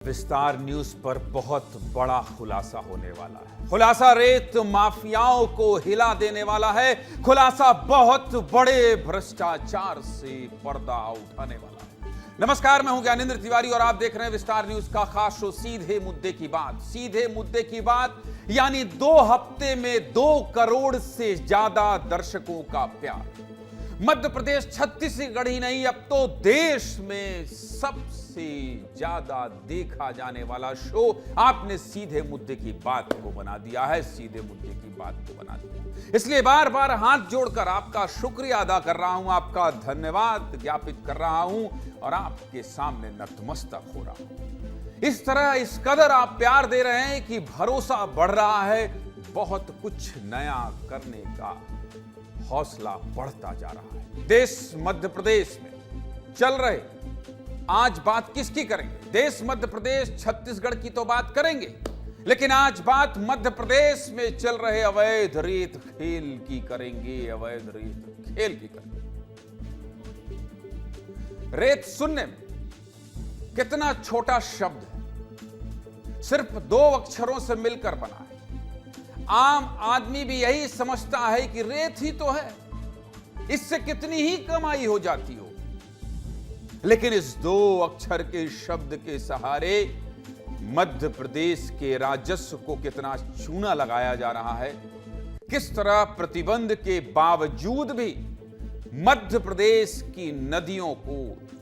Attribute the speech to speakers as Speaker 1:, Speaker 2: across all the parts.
Speaker 1: विस्तार न्यूज पर बहुत बड़ा खुलासा होने वाला है। खुलासा रेत माफियाओं को हिला देने वाला है। खुलासा बहुत बड़े भ्रष्टाचार से पर्दा उठाने वाला है। नमस्कार, मैं हूं ज्ञानेंद्र तिवारी और आप देख रहे हैं विस्तार न्यूज का खास शो सीधे मुद्दे की बात। सीधे मुद्दे की बात यानी 2 हफ्ते में 2 करोड़ से ज्यादा दर्शकों का प्यार। मध्य प्रदेश छत्तीसगढ़ ही नहीं, अब तो देश में सबसे ज्यादा देखा जाने वाला शो आपने सीधे मुद्दे की बात को बना दिया है। सीधे मुद्दे की बात को बना दिया, इसलिए बार बार हाथ जोड़कर आपका शुक्रिया अदा कर रहा हूं, आपका धन्यवाद ज्ञापित कर रहा हूं और आपके सामने नतमस्तक हो रहा हूं। इस तरह इस कदर आप प्यार दे रहे हैं कि भरोसा बढ़ रहा है, बहुत कुछ नया करने का हौसला बढ़ता जा रहा है। देश मध्य प्रदेश में चल रहे, आज बात किसकी करेंगे? देश मध्य प्रदेश छत्तीसगढ़ की तो बात करेंगे, लेकिन आज बात मध्य प्रदेश में चल रहे अवैध रेत खेल की करेंगे। अवैध रेत खेल की करेंगे। रेत सुनने में कितना छोटा शब्द है, सिर्फ 2 अक्षरों से मिलकर बना है। आम आदमी भी यही समझता है कि रेत ही तो है, इससे कितनी ही कमाई हो जाती हो, लेकिन इस 2 अक्षर के शब्द के सहारे मध्य प्रदेश के राजस्व को कितना चूना लगाया जा रहा है। किस तरह प्रतिबंध के बावजूद भी मध्य प्रदेश की नदियों को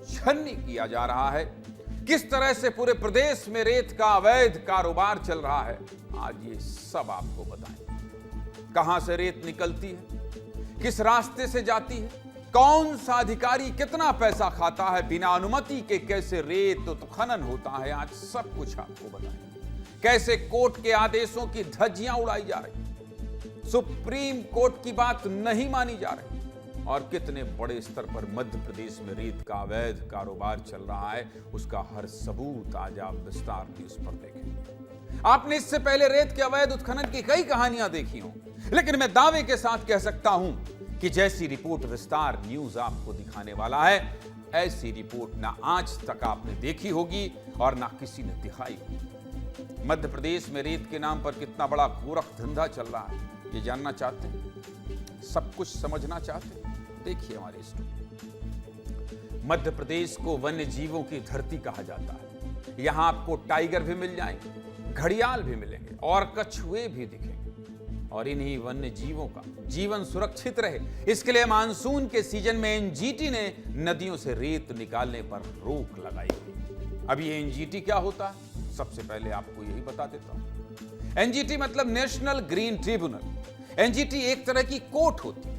Speaker 1: छन्नी किया जा रहा है। किस तरह से पूरे प्रदेश में रेत का अवैध कारोबार चल रहा है, आज ये सब आपको बताएं। कहां से रेत निकलती है, किस रास्ते से जाती है, कौन सा अधिकारी कितना पैसा खाता है, बिना अनुमति के कैसे रेत उत्खनन होता है, आज सब कुछ आपको बताएं। कैसे कोर्ट के आदेशों की धज्जियां उड़ाई जा रही, सुप्रीम कोर्ट की बात नहीं मानी जा रही, और कितने बड़े स्तर पर मध्य प्रदेश में रेत का अवैध कारोबार चल रहा है, उसका हर सबूत आज आप विस्तार न्यूज पर देखेंगे। आपने इससे पहले रेत के अवैध उत्खनन की कई कहानियां देखी हों, लेकिन मैं दावे के साथ कह सकता हूं कि जैसी रिपोर्ट विस्तार न्यूज आपको दिखाने वाला है, ऐसी रिपोर्ट ना आज तक आपने देखी होगी और ना किसी ने दिखाई होगी। मध्य प्रदेश में रेत के नाम पर कितना बड़ा गोरख धंधा चल रहा है, ये जानना चाहते हैं, सब कुछ समझना चाहते हैं, देखिए हमारी स्टोरी। मध्य प्रदेश को वन्य जीवों की धरती कहा जाता है। यहां आपको टाइगर भी मिल जाएंगे, घड़ियाल भी मिलेंगे और कछुए भी दिखेंगे, और इन्हीं वन्य जीवों का जीवन सुरक्षित रहे, इसके लिए मानसून के सीजन में एनजीटी ने नदियों से रेत निकालने पर रोक लगाई गई। अब ये एनजीटी क्या होता है, सबसे पहले आपको यही बता देता हूं। एनजीटी मतलब नेशनल ग्रीन ट्रिब्यूनल। एनजीटी एक तरह की कोर्ट होती है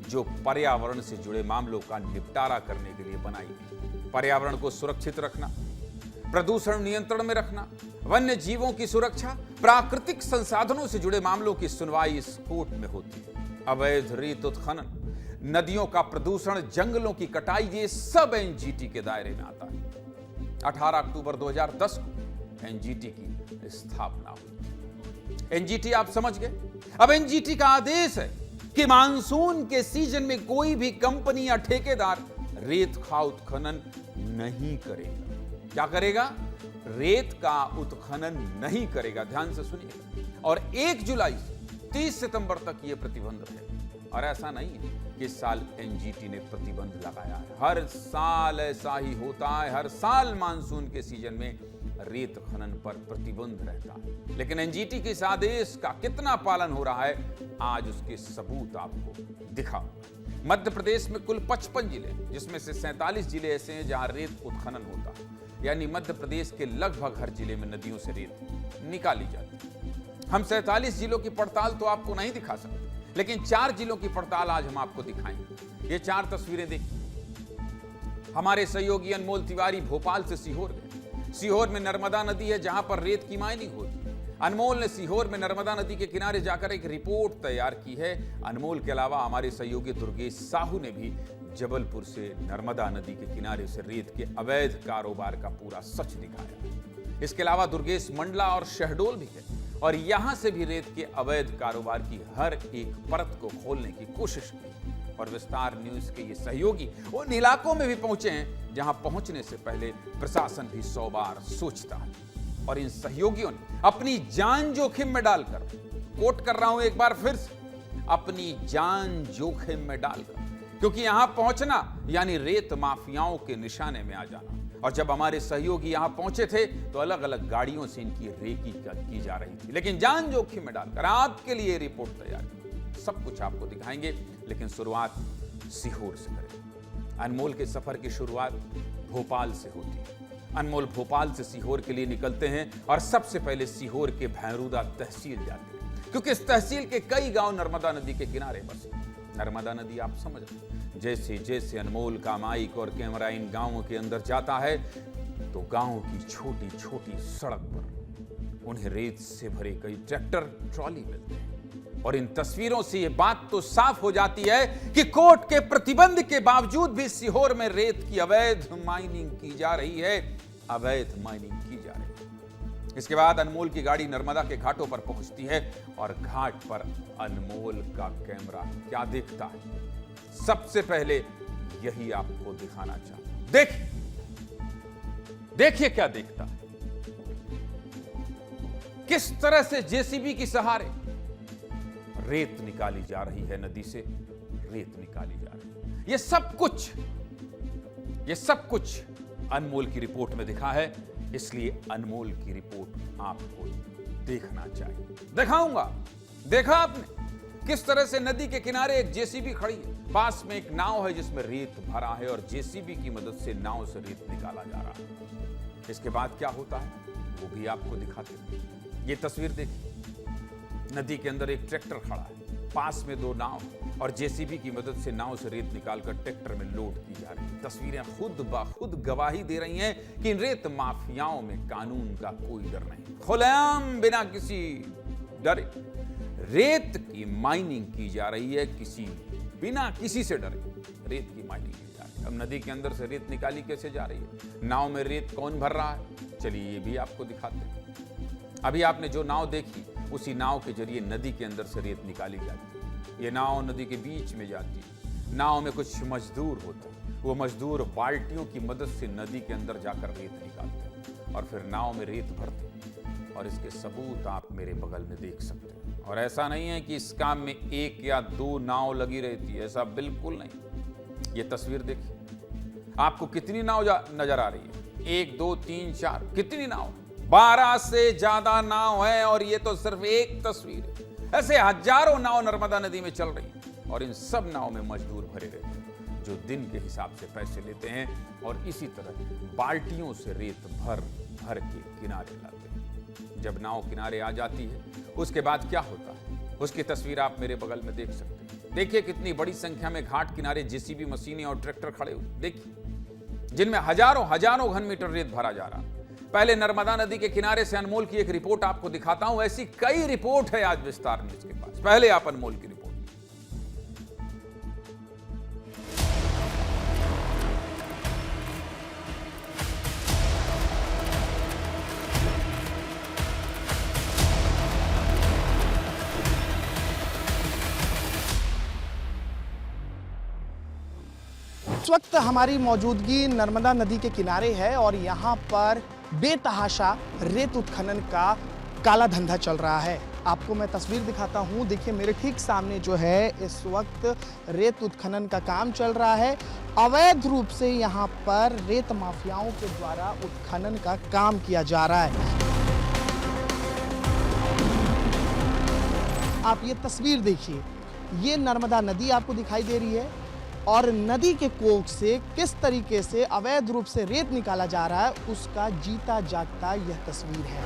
Speaker 1: जो पर्यावरण से जुड़े मामलों का निपटारा करने के लिए बनाई गई। पर्यावरण को सुरक्षित रखना, प्रदूषण नियंत्रण में रखना, वन्य जीवों की सुरक्षा, प्राकृतिक संसाधनों से जुड़े मामलों की सुनवाई इस कोर्ट में होती है। अवैध रेत उत्खनन, नदियों का प्रदूषण, जंगलों की कटाई, ये सब एनजीटी के दायरे में आता है। 18 अक्टूबर 2010 को एनजीटी की स्थापना हुई। एनजीटी आप समझ गए। अब एनजीटी का आदेश है कि मानसून के सीजन में कोई भी कंपनी या ठेकेदार रेत का उत्खनन नहीं करेगा। क्या करेगा? रेत का उत्खनन नहीं करेगा। ध्यान से सुनिएगा। और 1 जुलाई से 30 सितंबर तक यह प्रतिबंध है। और ऐसा नहीं है कि इस साल एनजीटी ने प्रतिबंध लगाया है, हर साल ऐसा ही होता है। हर साल मानसून के सीजन में रेत खनन पर प्रतिबंध रहता है, लेकिन एनजीटी के इस आदेश का कितना पालन हो रहा है, आज उसके सबूत आपको दिखाओ। मध्य प्रदेश में कुल 55 जिले, जिसमें से 47 जिले ऐसे हैं जहां रेत उत्खनन होता है, यानी मध्य प्रदेश के लगभग हर जिले में नदियों से रेत निकाली जाती है। हम 47 जिलों की पड़ताल तो आपको नहीं दिखा सकते, लेकिन 4 जिलों की पड़ताल आज हम आपको दिखाएंगे। ये 4 तस्वीरें देखिए। हमारे सहयोगी अनमोल तिवारी भोपाल से सीहोर गए। सीहोर में नर्मदा नदी है जहां पर रेत की माइनिंग होती है। अनमोल ने सीहोर में नर्मदा नदी के किनारे जाकर एक रिपोर्ट तैयार की है। अनमोल के अलावा हमारे सहयोगी दुर्गेश साहू ने भी जबलपुर से नर्मदा नदी के किनारे से रेत के अवैध कारोबार का पूरा सच दिखाया। इसके अलावा दुर्गेश मंडला और शहडोल भी है, और यहां से भी रेत के अवैध कारोबार की हर एक परत को खोलने की कोशिश की। और विस्तार न्यूज के ये सहयोगी उन इलाकों में भी पहुंचे हैं जहां पहुंचने से पहले प्रशासन भी 100 बार सोचता है। और इन सहयोगियों ने अपनी जान जोखिम में डालकर, कोट कर रहा हूं एक बार फिर से, अपनी जान जोखिम में डालकर, क्योंकि यहां पहुंचना यानी रेत माफियाओं के निशाने में आ जाना। और जब हमारे सहयोगी यहां पहुंचे थे तो अलग अलग गाड़ियों से इनकी रेकी की जा रही थी, लेकिन जान जोखिम में डालकर आपके लिए रिपोर्ट तैयार की। सब कुछ आपको दिखाएंगे, लेकिन शुरुआत सीहोर से करें। अनमोल के सफर की शुरुआत भोपाल से होती है। अनमोल भोपाल से सीहोर के लिए निकलते हैं और सबसे पहले सीहोर के भैरूदा तहसील जाते हैं, क्योंकि इस तहसील के कई गांव नर्मदा नदी के किनारे बसे। नर्मदा नदी आप समझ रहे हैं, जैसे जैसे अनमोल का माइक और कैमरा इन गांवों के अंदर जाता है तो गांव की छोटी छोटी सड़क पर उन्हें रेत से भरे कई ट्रैक्टर, ट्रॉली मिलते हैं। और इन तस्वीरों से यह बात तो साफ हो जाती है कि कोर्ट के प्रतिबंध के बावजूद भी सीहोर में रेत की अवैध माइनिंग की जा रही है, अवैध माइनिंग की जा रही है। इसके बाद अनमोल की गाड़ी नर्मदा के घाटों पर पहुंचती है और घाट पर अनमोल का कैमरा क्या देखता है, सबसे पहले यही आपको दिखाना चाहता हूं। देखिए क्या देखता है, किस तरह से जेसीबी की सहारे रेत निकाली जा रही है, नदी से रेत निकाली जा रही है। ये सब कुछ अनमोल की रिपोर्ट में दिखा है, इसलिए अनमोल की रिपोर्ट आपको देखना चाहिए। दिखाऊंगा। देखा आपने किस तरह से नदी के किनारे एक जेसीबी खड़ी है, पास में एक नाव है जिसमें रेत भरा है और जेसीबी की मदद से नाव से रेत निकाला जा रहा है। इसके बाद क्या होता है वो भी आपको दिखाते हैं। ये तस्वीर देखिए, नदी के अंदर एक ट्रैक्टर खड़ा है, पास में 2 नाव और जेसीबी की मदद से नाव से रेत निकालकर ट्रैक्टर में लोड की जा रही है। तस्वीरें खुद ब खुद गवाही दे रही हैं कि इन रेत माफियाओं में कानून का कोई डर नहीं, खुलेआम बिना किसी डरे रेत की माइनिंग की जा रही है, बिना किसी से डरे रेत की माइनिंग की जा रही है। अब नदी के अंदर से रेत निकाली कैसे जा रही है, नाव में रेत कौन भर रहा है, चलिए ये भी आपको दिखाते हैं। अभी आपने जो नाव देखी, उसी नाव के जरिए नदी के अंदर से रेत निकाली जाती है। ये नाव नदी के बीच में जाती है, नाव में कुछ मजदूर होते हैं, वो मजदूर बाल्टियों की मदद से नदी के अंदर जाकर रेत निकालते हैं और फिर नाव में रेत भरते हैं। और इसके सबूत आप मेरे बगल में देख सकते हैं। और ऐसा नहीं है कि इस काम में 1 या 2 नाव लगी रहती है, ऐसा बिल्कुल नहीं। ये तस्वीर देखिए, आपको कितनी नाव नजर आ रही है, 1 2 3 4, कितनी नाव, 12 से ज्यादा नाव है। और ये तो सिर्फ एक तस्वीर है, ऐसे हजारों नाव नर्मदा नदी में चल रही है और इन सब नाव में मजदूर भरे रहते हैं जो दिन के हिसाब से पैसे लेते हैं और इसी तरह बाल्टियों से रेत भर भर के किनारे लाते हैं। जब नाव किनारे आ जाती है उसके बाद क्या होता है, उसकी तस्वीर आप मेरे बगल में देख सकते हैं। देखिए कितनी बड़ी संख्या में घाट किनारे जेसीबी मशीनें और ट्रैक्टर खड़े हुए, देखिए जिनमें हजारों घन मीटर रेत भरा जा रहा है। पहले नर्मदा नदी के किनारे से अनमोल की एक रिपोर्ट आपको दिखाता हूं, ऐसी कई रिपोर्ट है आज विस्तार न्यूज के पास। पहले आप अनमोल की रिपोर्ट।
Speaker 2: इस वक्त हमारी मौजूदगी नर्मदा नदी के किनारे है और यहाँ पर बेतहाशा रेत उत्खनन का काला धंधा चल रहा है। आपको मैं तस्वीर दिखाता हूँ, देखिए मेरे ठीक सामने जो है इस वक्त रेत उत्खनन का काम चल रहा है। अवैध रूप से यहाँ पर रेत माफियाओं के द्वारा उत्खनन का काम किया जा रहा है। आप ये तस्वीर देखिए, ये नर्मदा नदी आपको दिखाई दे रही है और नदी के कोख से किस तरीके से अवैध रूप से रेत निकाला जा रहा है उसका जीता जागता यह तस्वीर है।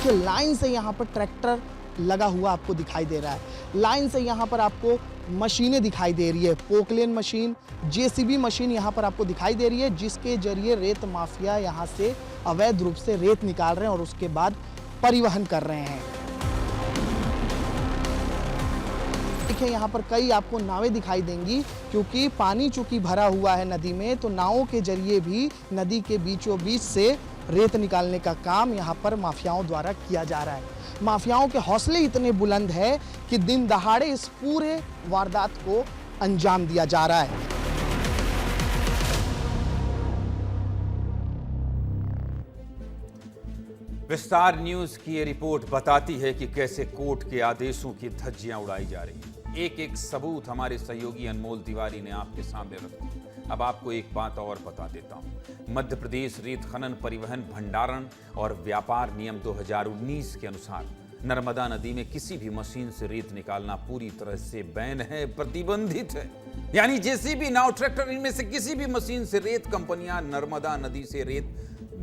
Speaker 2: कि लाइन से यहाँ पर ट्रैक्टर लगा हुआ आपको दिखाई दे रहा है, लाइन से यहाँ पर आपको मशीनें दिखाई दे रही है, पोकलेन मशीन, जेसीबी मशीन यहाँ पर आपको दिखाई दे रही है, जिसके जरिए रेत माफिया यहाँ से अवैध रूप से रेत निकाल रहे हैं और उसके बाद परिवहन कर रहे हैं। देखिए यहाँ पर कई आपको नावें दिखाई देंगी, क्योंकि पानी चूंकि भरा हुआ है नदी में, तो नावों के जरिए भी नदी के बीचों बीच से रेत निकालने का काम यहाँ पर माफियाओं द्वारा किया जा रहा है। माफियाओं के हौसले इतने बुलंद है कि दिन दहाड़े इस पूरे वारदात को अंजाम दिया जा रहा है।
Speaker 1: विस्तार न्यूज की ये रिपोर्ट बताती है कि कैसे कोर्ट के आदेशों की धज्जियां उड़ाई जा रही हैं। एक एक सबूत हमारे सहयोगी अनमोल तिवारी ने आपके सामने रखा। अब आपको एक बात और बता देता हूं। मध्य प्रदेश रेत खनन, परिवहन, भंडारण और व्यापार नियम 2019 के अनुसार नर्मदा नदी में किसी भी मशीन से रेत निकालना पूरी तरह से बैन है, प्रतिबंधित है। यानी जेसीबी, नाव, ट्रैक्टर, इनमें से किसी भी मशीन से रेत कंपनियां नर्मदा नदी से रेत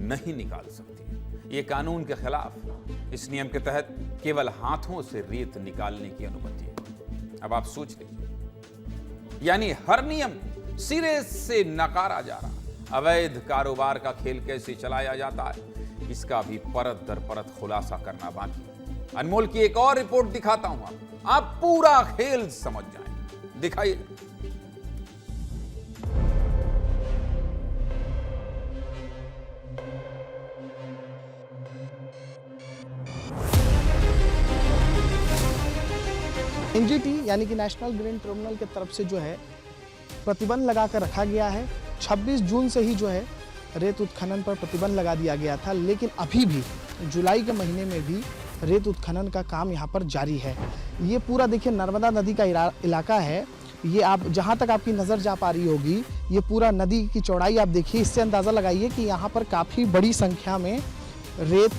Speaker 1: नहीं निकाल सकती। ये कानून के खिलाफ। इस नियम के तहत केवल हाथों से रेत निकालने की अनुमति है। अब आप सोच लीजिए, यानी हर नियम सिरे से नकारा जा रहा। अवैध कारोबार का खेल कैसे चलाया जाता है, इसका भी परत दर परत खुलासा करना बाकी। अनमोल की एक और रिपोर्ट दिखाता हूं, आप पूरा खेल समझ जाएं। दिखाइए।
Speaker 2: एनजीटी यानी कि नेशनल ग्रीन ट्रिब्यूनल की तरफ से जो है प्रतिबंध लगा कर रखा गया है। 26 जून से ही जो है रेत उत्खनन पर प्रतिबंध लगा दिया गया था, लेकिन अभी भी जुलाई के महीने में भी रेत उत्खनन का काम यहाँ पर जारी है। ये पूरा देखिए नर्मदा नदी का इलाका है। ये आप जहाँ तक आपकी नज़र जा पा रही होगी, ये पूरा नदी की चौड़ाई आप देखिए। इससे अंदाज़ा लगाइए कि यहाँ पर काफ़ी बड़ी संख्या में रेत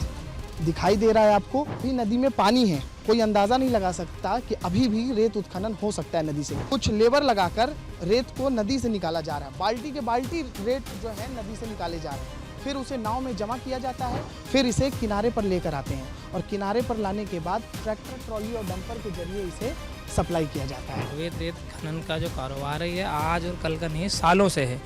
Speaker 2: दिखाई दे रहा है आपको। ये नदी में पानी है, कोई अंदाज़ा नहीं लगा सकता कि अभी भी रेत उत्खनन हो सकता है नदी से। कुछ लेबर लगाकर रेत को नदी से निकाला जा रहा है। बाल्टी के बाल्टी रेत जो है नदी से निकाले जा रहे हैं, फिर उसे नाव में जमा किया जाता है, फिर इसे किनारे पर लेकर आते हैं और किनारे पर लाने के बाद ट्रैक्टर, ट्रॉली और डंपर के जरिए इसे सप्लाई किया जाता है।
Speaker 3: अवैध रेत खनन का जो कारोबार है, ये आज और कल का नहीं, सालों से है।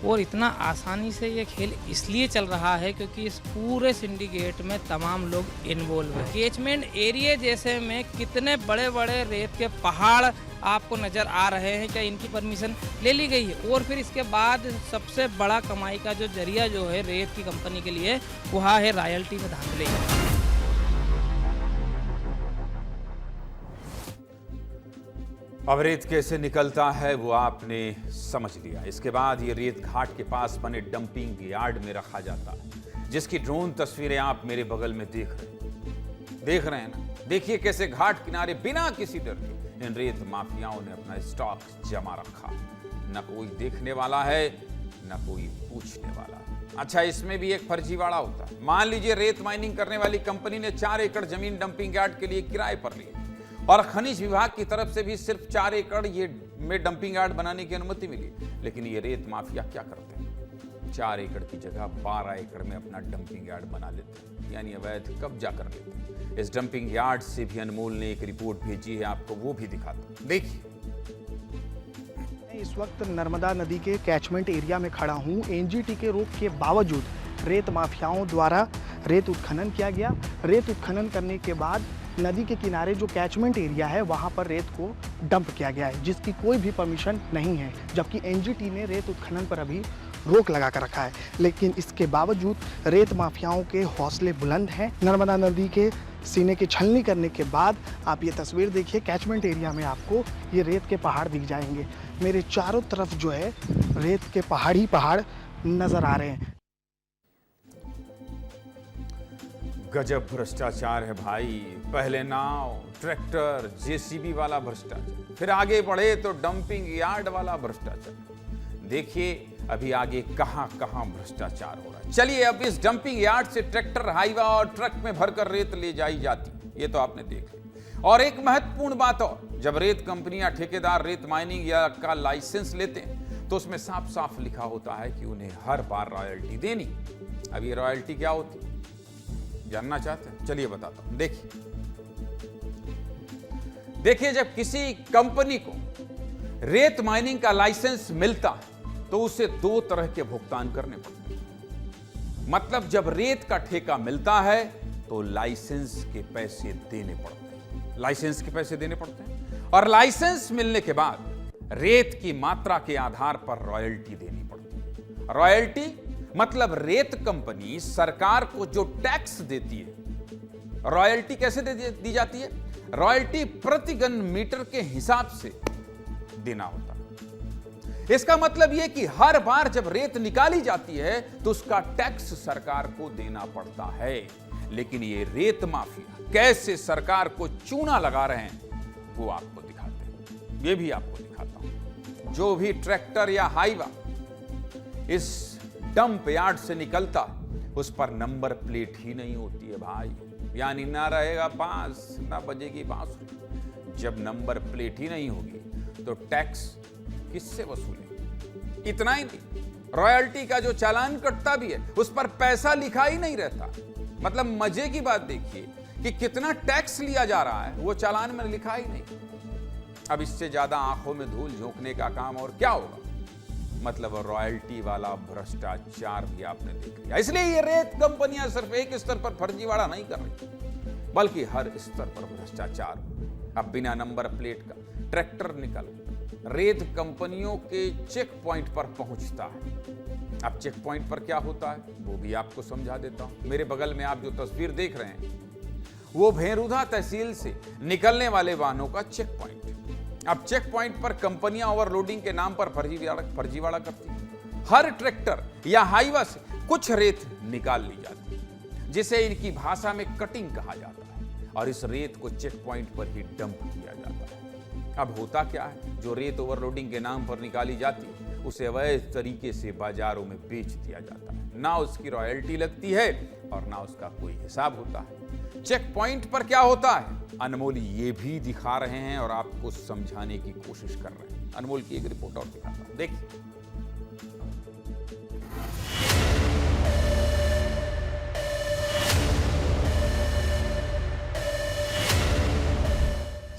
Speaker 3: और इतना आसानी से ये खेल इसलिए चल रहा है क्योंकि इस पूरे सिंडिकेट में तमाम लोग इन्वॉल्व हैं। कैचमेंट एरिया जैसे में कितने बड़े बड़े रेत के पहाड़ आपको नज़र आ रहे हैं। क्या इनकी परमिशन ले ली गई है? और फिर इसके बाद सबसे बड़ा कमाई का जो जरिया जो है रेत की कंपनी के लिए, वह है रॉयल्टी में धांधली।
Speaker 1: अब रेत कैसे निकलता है वो आपने समझ लिया। इसके बाद ये रेत घाट के पास बने डंपिंग यार्ड में रखा जाता है, जिसकी ड्रोन तस्वीरें आप मेरे बगल में देख रहे हैं ना। देखिए कैसे घाट किनारे बिना किसी डर के इन रेत माफियाओं ने अपना स्टॉक जमा रखा। न कोई देखने वाला है, न कोई पूछने वाला। अच्छा, इसमें भी एक फर्जीवाड़ा होता है। मान लीजिए रेत माइनिंग करने वाली कंपनी ने 4 एकड़ जमीन डंपिंग यार्ड के लिए किराए पर ली और खनिज विभाग की तरफ से भी सिर्फ 4 एकड़ ये में डंपिंग यार्ड बनाने की अनुमति मिली। लेकिन ये रेत माफिया क्या करते हैं, 4 एकड़ की जगह 12 एकड़ में अपना डंपिंग यार्ड बना लेते हैं, यानी अवैध कब्जा कर लेते हैं। इस डंपिंग यार्ड से भी अनमोल ने एक रिपोर्ट भेजी है, आपको वो भी दिखाता हूं। देखिए।
Speaker 2: इस वक्त नर्मदा नदी के कैचमेंट एरिया में खड़ा हूँ। एनजीटी के रोक के बावजूद रेत माफियाओं द्वारा रेत उत्खनन किया गया। रेत उत्खनन करने के बाद नदी के किनारे जो कैचमेंट एरिया है वहाँ पर रेत को डंप किया गया है, जिसकी कोई भी परमिशन नहीं है। जबकि एनजीटी ने रेत उत्खनन पर अभी रोक लगा कर रखा है, लेकिन इसके बावजूद रेत माफियाओं के हौसले बुलंद हैं। नर्मदा नदी के सीने की छलनी करने के बाद आप ये तस्वीर देखिए। कैचमेंट एरिया में आपको ये रेत के पहाड़ दिख जाएंगे। मेरे चारों तरफ जो है रेत के पहाड़ ही पहाड़ नजर आ रहे हैं।
Speaker 1: गजब भ्रष्टाचार है भाई। पहले नाव, ट्रैक्टर, जेसीबी वाला भ्रष्टाचार, फिर आगे बढ़े तो डंपिंग यार्ड वाला भ्रष्टाचार। देखिए अभी आगे कहां कहां भ्रष्टाचार हो रहा है। चलिए अब इस डंपिंग यार्ड से ट्रैक्टर, हाईवा और ट्रक में भरकर रेत ले जाई जाती, ये तो आपने देख लिया। और एक महत्वपूर्ण बात और, जब रेत कंपनियां, ठेकेदार रेत माइनिंग या का लाइसेंस लेते हैं तो उसमें साफ साफ लिखा होता है कि उन्हें हर बार रॉयल्टी देनी। अब ये रॉयल्टी क्या होती है, जानना चाहते हैं? चलिए बताता हूं। देखिए जब किसी कंपनी को रेत माइनिंग का लाइसेंस मिलता है तो उसे 2 तरह के भुगतान करने पड़ते हैं। मतलब जब रेत का ठेका मिलता है तो लाइसेंस के पैसे देने पड़ते हैं, और लाइसेंस मिलने के बाद रेत की मात्रा के आधार पर रॉयल्टी देनी पड़ती है। रॉयल्टी मतलब रेत कंपनी सरकार को जो टैक्स देती है, रॉयल्टी कैसे दी जाती है? रॉयल्टी प्रति घन मीटर के हिसाब से देना होता है। इसका मतलब यह कि हर बार जब रेत निकाली जाती है तो उसका टैक्स सरकार को देना पड़ता है। लेकिन ये रेत माफिया कैसे सरकार को चूना लगा रहे हैं वो आपको दिखाते हैं। ये भी आपको दिखाता हूं। जो भी ट्रैक्टर या हाईवा इस डंप यार्ड से निकलता है उस पर नंबर प्लेट ही नहीं होती है भाई, यानी ना रहेगा पास ना बजेगी बांसुरी। जब नंबर प्लेट ही नहीं होगी तो टैक्स किससे वसूलेंगे? इतना ही नहीं, रॉयल्टी का जो चालान कटता भी है उस पर पैसा लिखा ही नहीं रहता। मतलब मजे की बात देखिए कि कितना टैक्स लिया जा रहा है वो चालान में लिखा ही नहीं। अब इससे ज्यादा आंखों में धूल झोंकने का काम और क्या होगा? मतलब रॉयल्टी वाला भ्रष्टाचार भी आपने देख लिया। इसलिए ये रेत कंपनियां सिर्फ एक स्तर पर फर्जीवाड़ा नहीं कर रही बल्कि हर स्तर पर भ्रष्टाचार। अब बिना नंबर प्लेट का ट्रैक्टर निकल रेत कंपनियों के चेक पॉइंट पर पहुंचता है। अब चेक पॉइंट पर क्या होता है वो भी आपको समझा देता हूं। मेरे बगल में आप जो तस्वीर देख रहे हैं वो भेरुधा तहसील से निकलने वाले वाहनों का चेक पॉइंट। अब चेक पॉइंट पर कंपनियां ओवरलोडिंग के नाम पर फर्जीवाड़ा करती हैं। हर ट्रैक्टर या हाईवा से कुछ रेत निकाल ली जाती है जिसे इनकी भाषा में कटिंग कहा जाता है और इस रेत को चेक पॉइंट पर ही डंप किया जाता है। अब होता क्या है, जो रेत ओवरलोडिंग के नाम पर निकाली जाती है उसे अवैध तरीके से बाजारों में बेच दिया जाता है। ना उसकी रॉयल्टी लगती है और ना उसका कोई हिसाब होता है। चेक पॉइंट पर क्या होता है अनमोल ये भी दिखा रहे हैं और आपको समझाने की कोशिश कर रहे हैं। अनमोल की एक रिपोर्ट और दिखाता हूं, देखिए।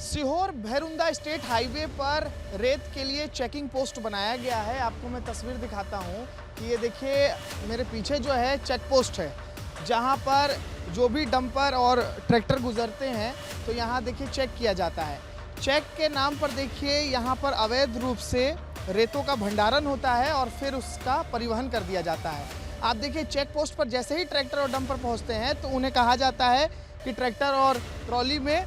Speaker 2: सीहोर भैरुंदा स्टेट हाईवे पर रेत के लिए चेकिंग पोस्ट बनाया गया है। आपको मैं तस्वीर दिखाता हूं कि ये देखिए मेरे पीछे जो है चेक पोस्ट है जहां पर जो भी डंपर और ट्रैक्टर गुजरते हैं तो यहाँ देखिए चेक किया जाता है। चेक के नाम पर देखिए यहाँ पर अवैध रूप से रेतों का भंडारण होता है और फिर उसका परिवहन कर दिया जाता है। आप देखिए चेक पोस्ट पर जैसे ही ट्रैक्टर और डंपर पहुँचते हैं तो उन्हें कहा जाता है कि ट्रैक्टर और ट्रॉली में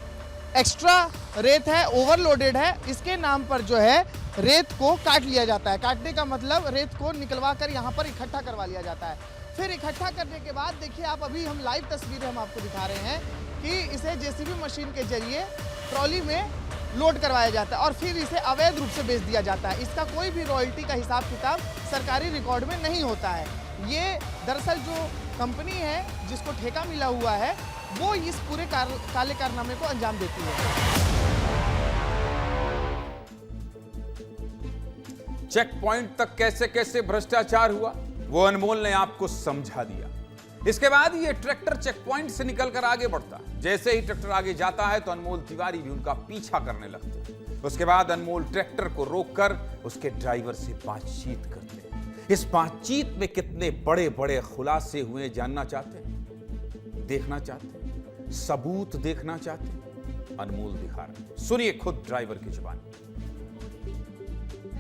Speaker 2: एक्स्ट्रा रेत है, ओवरलोडेड है। इसके नाम पर जो है रेत को काट लिया जाता है। काटने का मतलब रेत को निकलवा कर यहाँ पर इकट्ठा करवा लिया जाता है। फिर इकट्ठा करने के बाद देखिए आप अभी हम लाइव तस्वीरें हम आपको दिखा रहे हैं कि इसे जेसीबी मशीन के जरिए ट्रॉली में लोड करवाया जाता है और फिर इसे अवैध रूप से बेच दिया जाता है। इसका कोई भी रॉयल्टी का हिसाब किताब सरकारी रिकॉर्ड में नहीं होता है। ये दरअसल जो कंपनी है जिसको ठेका मिला हुआ है वो इस पूरे काले कारनामे को अंजाम देती है।
Speaker 1: चेक पॉइंट तक कैसे कैसे भ्रष्टाचार हुआ वो अनमोल ने आपको समझा दिया। इसके बाद ये ट्रैक्टर चेक पॉइंट से निकलकर आगे बढ़ता है। जैसे ही ट्रैक्टर आगे जाता है तो अनमोल तिवारी भी उनका पीछा करने लगते हैं। उसके बाद अनमोल ट्रैक्टर को रोककर उसके ड्राइवर से बातचीत करते हैं। इस बातचीत में कितने बड़े बड़े खुलासे हुए जानना चाहते हैं, देखना चाहते हैं, सबूत देखना चाहते हैं? अनमोल दिखा रहे हैं, सुनिए खुद ड्राइवर की जुबान।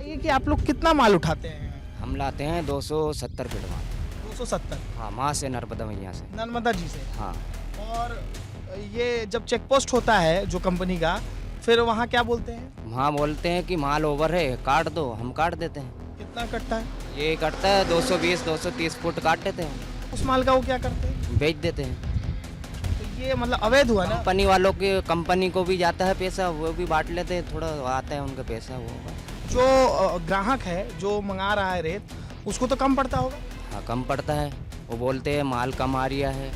Speaker 2: ये कि आप लोग कितना माल उठाते हैं?
Speaker 4: हम लाते हैं 270 फीट माल।
Speaker 2: 270?
Speaker 4: हाँ, वहाँ से नर्मदा मैया से।
Speaker 2: नर्मदा जी से?
Speaker 4: हाँ।
Speaker 2: और ये जब चेक पोस्ट होता है जो कंपनी का, फिर वहाँ क्या बोलते हैं?
Speaker 4: वहाँ बोलते हैं कि माल ओवर है, काट दो। हम काट देते हैं।
Speaker 2: कितना कटता है?
Speaker 4: ये कटता है 220-230 फुट काट देते हैं।
Speaker 2: उस माल का वो क्या करते हैं?
Speaker 4: बेच देते हैं।
Speaker 2: तो ये मतलब अवैध हुआ ना?
Speaker 4: कंपनी वालों के, कंपनी को भी जाता है पैसा, वो भी बांट लेते हैं, थोड़ा आता है उनका पैसा। वो
Speaker 2: जो ग्राहक है जो मंगा रहा है रेत उसको तो कम पड़ता होगा?
Speaker 4: हाँ, कम पड़ता है। वो बोलते हैं माल कम आ रिया है।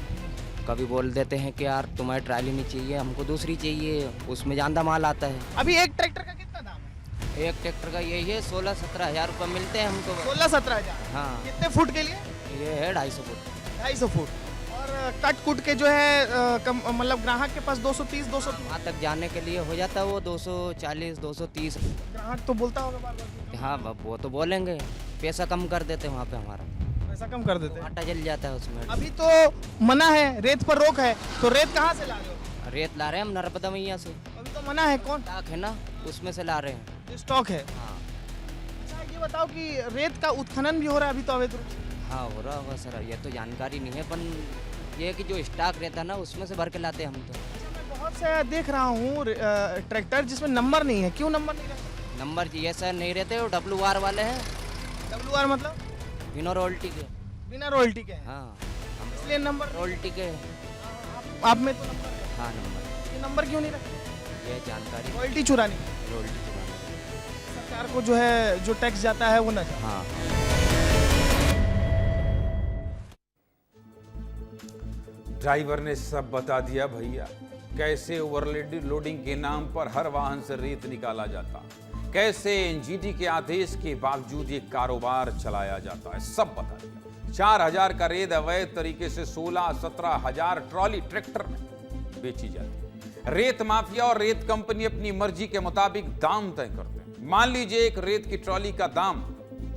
Speaker 4: कभी बोल देते हैं कि यार तुम्हें ट्राली नहीं चाहिए, हमको दूसरी चाहिए, उसमें ज़्यादा माल आता है।
Speaker 2: अभी एक ट्रैक्टर का कितना दाम है?
Speaker 4: एक ट्रैक्टर का यही है 16-17 हज़ार रुपये मिलते हैं हमको।
Speaker 2: 16-17 हज़ार?
Speaker 4: हाँ।
Speaker 2: कितने फुट के लिए?
Speaker 4: ये है 250 फुट।
Speaker 2: 250 फुट। और कट कुट के जो है मतलब ग्राहक के पास 230-200
Speaker 4: वहाँ तक जाने के लिए हो जाता है वो 240-230।
Speaker 2: ग्राहक तो बोलता होगा बार बार?
Speaker 4: हाँ, वो तो बोलेंगे, पैसा कम कर देते हैं वहाँ पे हमारा।
Speaker 2: पैसा कम कर देते हैं?
Speaker 4: आटा जल जाता है उसमें।
Speaker 2: अभी तो मना है, रेत पर रोक है, तो रेत कहाँ से ला रहे हो?
Speaker 4: रेत ला रहे हैं हम नर्मदा मैया से।
Speaker 2: अभी तो मना है। कौन?
Speaker 4: स्टॉक है ना, उसमें से ला रहे हैं।
Speaker 2: स्टॉक है?
Speaker 4: हाँ।
Speaker 2: अच्छा ये बताओ कि रेत का उत्खनन भी हो रहा है अभी तो अवैध रूप से?
Speaker 4: हाँ हो रहा होगा सर, ये तो जानकारी नहीं है, पर ये है कि जो स्टॉक रहता है ना उसमें से भर के लाते हैं हम तो।
Speaker 2: अच्छा, मैं बहुत से देख रहा हूँ ट्रैक्टर जिसमें नंबर नहीं है, क्यों नंबर नहीं रहता?
Speaker 4: नंबर ये सर नहीं रहते, वो WR वाले हैं,
Speaker 2: WR मतलब
Speaker 4: बिना रॉयल्टी के।
Speaker 2: बिना रॉयल्टी के हैं,
Speaker 4: हाँ
Speaker 2: इसलिए नंबर
Speaker 4: रॉयल्टी के।
Speaker 2: आप में तो नंबर है,
Speaker 4: हाँ नंबर,
Speaker 2: ये नंबर क्यों नहीं रखते?
Speaker 4: ये जानकारी।
Speaker 2: रॉयल्टी चुरानी,
Speaker 4: रॉयल्टी
Speaker 2: सरकार को जो है जो टैक्स जाता है वो ना जाए।
Speaker 4: हाँ।
Speaker 1: ड्राइवर ने सब बता दिया भैया, कैसे ओवरलोडिंग के नाम पर हर वाहन से रेत निकाला जाता, कैसे एनजीटी के आदेश के बावजूद ये कारोबार चलाया जाता है, सब बता दिया। 4000 का रेत अवैध तरीके से 16-17 हजार ट्रॉली ट्रैक्टर में बेची जाती है। रेत माफिया और रेत कंपनी अपनी मर्जी के मुताबिक दाम तय करते हैं। मान लीजिए एक रेत की ट्रॉली का दाम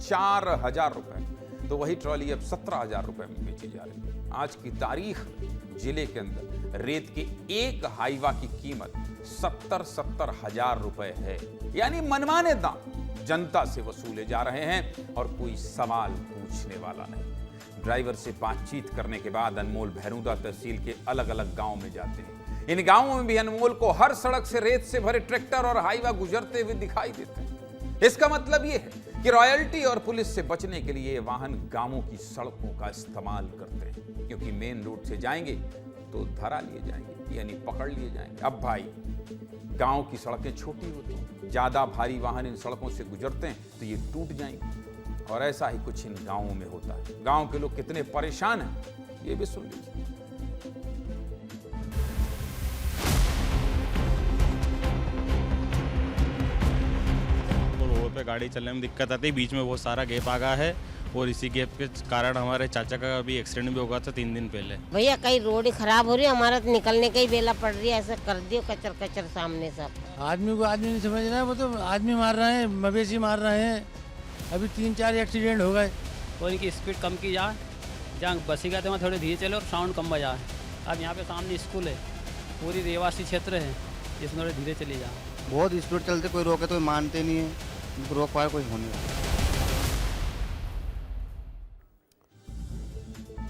Speaker 1: 4000 रुपए, तो वही ट्रॉली अब 17,000 रुपए में बेची जा रही है। आज की तारीख जिले के अंदर रेत के एक हाईवा की कीमत 70 हजार रुपए है, यानी मनमाने दाम जनता से वसूले जा रहे हैं और कोई सवाल पूछने वाला नहीं। ड्राइवर से बातचीत करने के बाद अनमोल भैरूदा तहसील के अलग अलग गांव में जाते हैं। इन गांवों में भी अनमोल को हर सड़क से रेत से भरे ट्रैक्टर और हाईवा गुजरते हुए दिखाई देते हैं। इसका मतलब यह है कि रॉयल्टी और पुलिस से बचने के लिए वाहन गांवों की सड़कों का इस्तेमाल करते हैं, क्योंकि मेन रोड से जाएंगे तो धरा लिए जाएंगे, यानी पकड़ लिए जाएंगे। अब भाई गांव की सड़कें छोटी होती हैं, ज्यादा भारी वाहन इन सड़कों से गुजरते हैं तो ये टूट जाएंगे, और ऐसा ही कुछ इन गांवों में होता है। गांव के लोग कितने परेशान हैं ये भी सुन लीजिए।
Speaker 5: रोड पे गाड़ी चलने में दिक्कत आती है, बीच में बहुत सारा गैप आ गया है, और इसी गैप के कारण हमारे चाचा का भी एक्सीडेंट भी होगा था 3 दिन पहले।
Speaker 6: भैया कई रोड ही खराब हो रही है, हमारा तो निकलने का ही बेला पड़ रही है, ऐसा कर दियो कचर कचर सामने सब।
Speaker 7: आदमी को आदमी नहीं समझ रहा है, वो तो आदमी मार रहे हैं, मवेशी मार रहे हैं। अभी 3-4 एक्सीडेंट हो गए।
Speaker 8: और इनकी स्पीड कम की जाए, जहाँ बसी का वहाँ थोड़ी धीरे चले और साउंड कम बजाए। अब यहाँ पे सामने स्कूल है, पूरी रेवासी क्षेत्र है, इसमें थोड़े धीरे चले जाए।
Speaker 7: बहुत स्पीड चलते, कोई रोके तो मानते नहीं है, रोक पाए कोई होने वाला।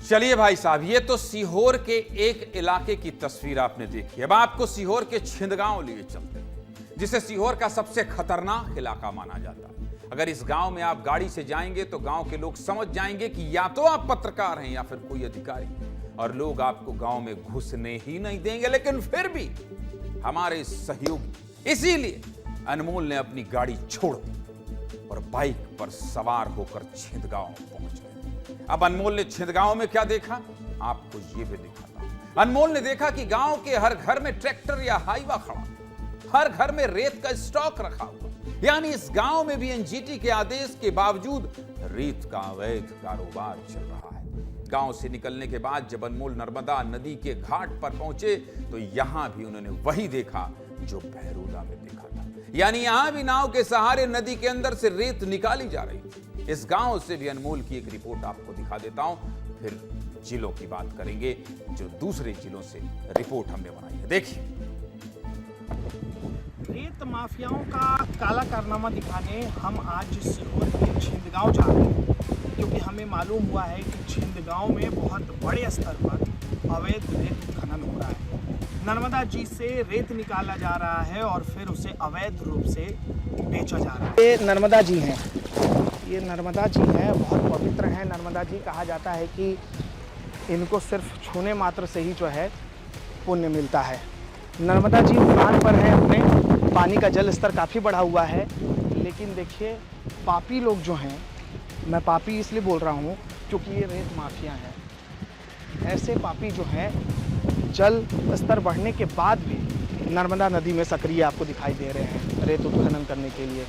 Speaker 1: चलिए भाई साहब, ये तो सीहोर के एक इलाके की तस्वीर आपने देखी। अब आपको सीहोर के छिंदगांव लिए चलते हैं, जिसे सीहोर का सबसे खतरनाक इलाका माना जाता है। अगर इस गांव में आप गाड़ी से जाएंगे तो गांव के लोग समझ जाएंगे कि या तो आप पत्रकार हैं या फिर कोई अधिकारी, और लोग आपको गांव में घुसने ही नहीं देंगे। लेकिन फिर भी हमारे सहयोगी इसीलिए अनमोल ने अपनी गाड़ी छोड़ दी और बाइक पर सवार होकर छिंदगांव पहुंच गए। अब अनमोल ने छिंदगांव में क्या देखा, आपको ये भी दिखाता हूं। अनमोल ने देखा कि गांव के हर घर में ट्रैक्टर या हाईवा खड़ा, हर घर में रेत का स्टॉक रखा हुआ, यानी इस गांव में भी एनजीटी के आदेश के बावजूद रेत का अवैध कारोबार चल रहा है। गांव से निकलने के बाद जब अनमोल नर्मदा नदी के घाट पर पहुंचे तो यहां भी उन्होंने वही देखा जो भैरूदा में देखा था, यानी यहां भी नाव के सहारे नदी के अंदर से रेत निकाली जा रही थी। इस गांव से भी अनमोल की एक रिपोर्ट आपको दिखा देता हूं, फिर जिलों की बात करेंगे जो दूसरे जिलों से रिपोर्ट हमने बनाई है। देखिए,
Speaker 2: रेत माफियाओं का काला कारनामा दिखाने हम आज सीहोर के छिंदगांव जा रहे हैं, क्योंकि हमें मालूम हुआ है कि छिंदगांव में बहुत बड़े स्तर पर अवैध रेत खनन हो रहा है। नर्मदा जी से रेत निकाला जा रहा है और फिर उसे अवैध रूप से बेचा जा रहा है। ये नर्मदा जी हैं, ये नर्मदा जी हैं, बहुत पवित्र हैं नर्मदा जी। कहा जाता है कि इनको सिर्फ छूने मात्र से ही जो है पुण्य मिलता है। नर्मदा जी उफान पर हैं अपने, पानी का जल स्तर काफ़ी बढ़ा हुआ है, लेकिन देखिए पापी लोग जो हैं, मैं पापी इसलिए बोल रहा हूँ क्योंकि ये रेत माफिया हैं। ऐसे पापी जो हैं जल स्तर बढ़ने के बाद भी नर्मदा नदी में सक्रिय आपको दिखाई दे रहे हैं रेत उत्खनन करने के लिए,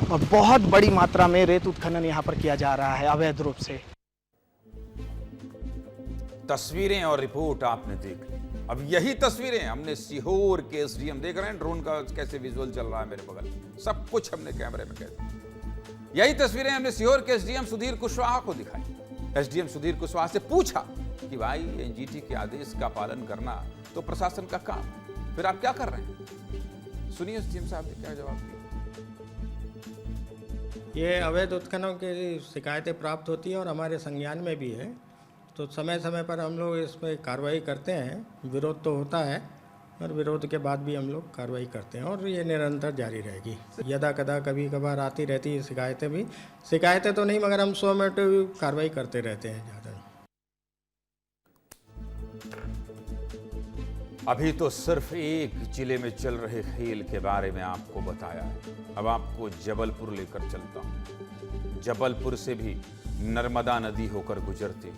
Speaker 2: और बहुत बड़ी मात्रा में रेत उत्खनन यहाँ पर किया जा रहा है अवैध रूप से।
Speaker 1: तस्वीरें और रिपोर्ट आपने देख ली। अब यही तस्वीरें हमने सीहोर के एसडीएम, देख रहे हैं ड्रोन का कैसे विजुअल चल रहा है मेरे बगल, सब कुछ हमने कैमरे में कैद। यही तस्वीरें हमने सीहोर के एसडीएम सुधीर कुशवाहा को दिखाई। एसडीएम सुधीर कुशवाहा से पूछा कि भाई एनजीटी के आदेश का पालन करना तो प्रशासन का काम, फिर आप क्या कर रहे हैं? सुनिए एसडीएम साहब ने क्या जवाब दिया।
Speaker 9: ये अवैध उत्खनन की शिकायतें प्राप्त होती हैं और हमारे संज्ञान में भी है, तो समय समय पर हम लोग इस पर कार्रवाई करते हैं। विरोध तो होता है और विरोध के बाद भी हम लोग कार्रवाई करते हैं और ये निरंतर जारी रहेगी। यदा कदा कभी कभार आती रहती है शिकायतें भी, शिकायतें तो नहीं मगर हम 100 मिनट कार्रवाई करते रहते हैं ज़्यादा।
Speaker 1: अभी तो सिर्फ एक जिले में चल रहे खेल के बारे में आपको बताया है, अब आपको जबलपुर लेकर चलता हूं। जबलपुर से भी नर्मदा नदी होकर गुजरती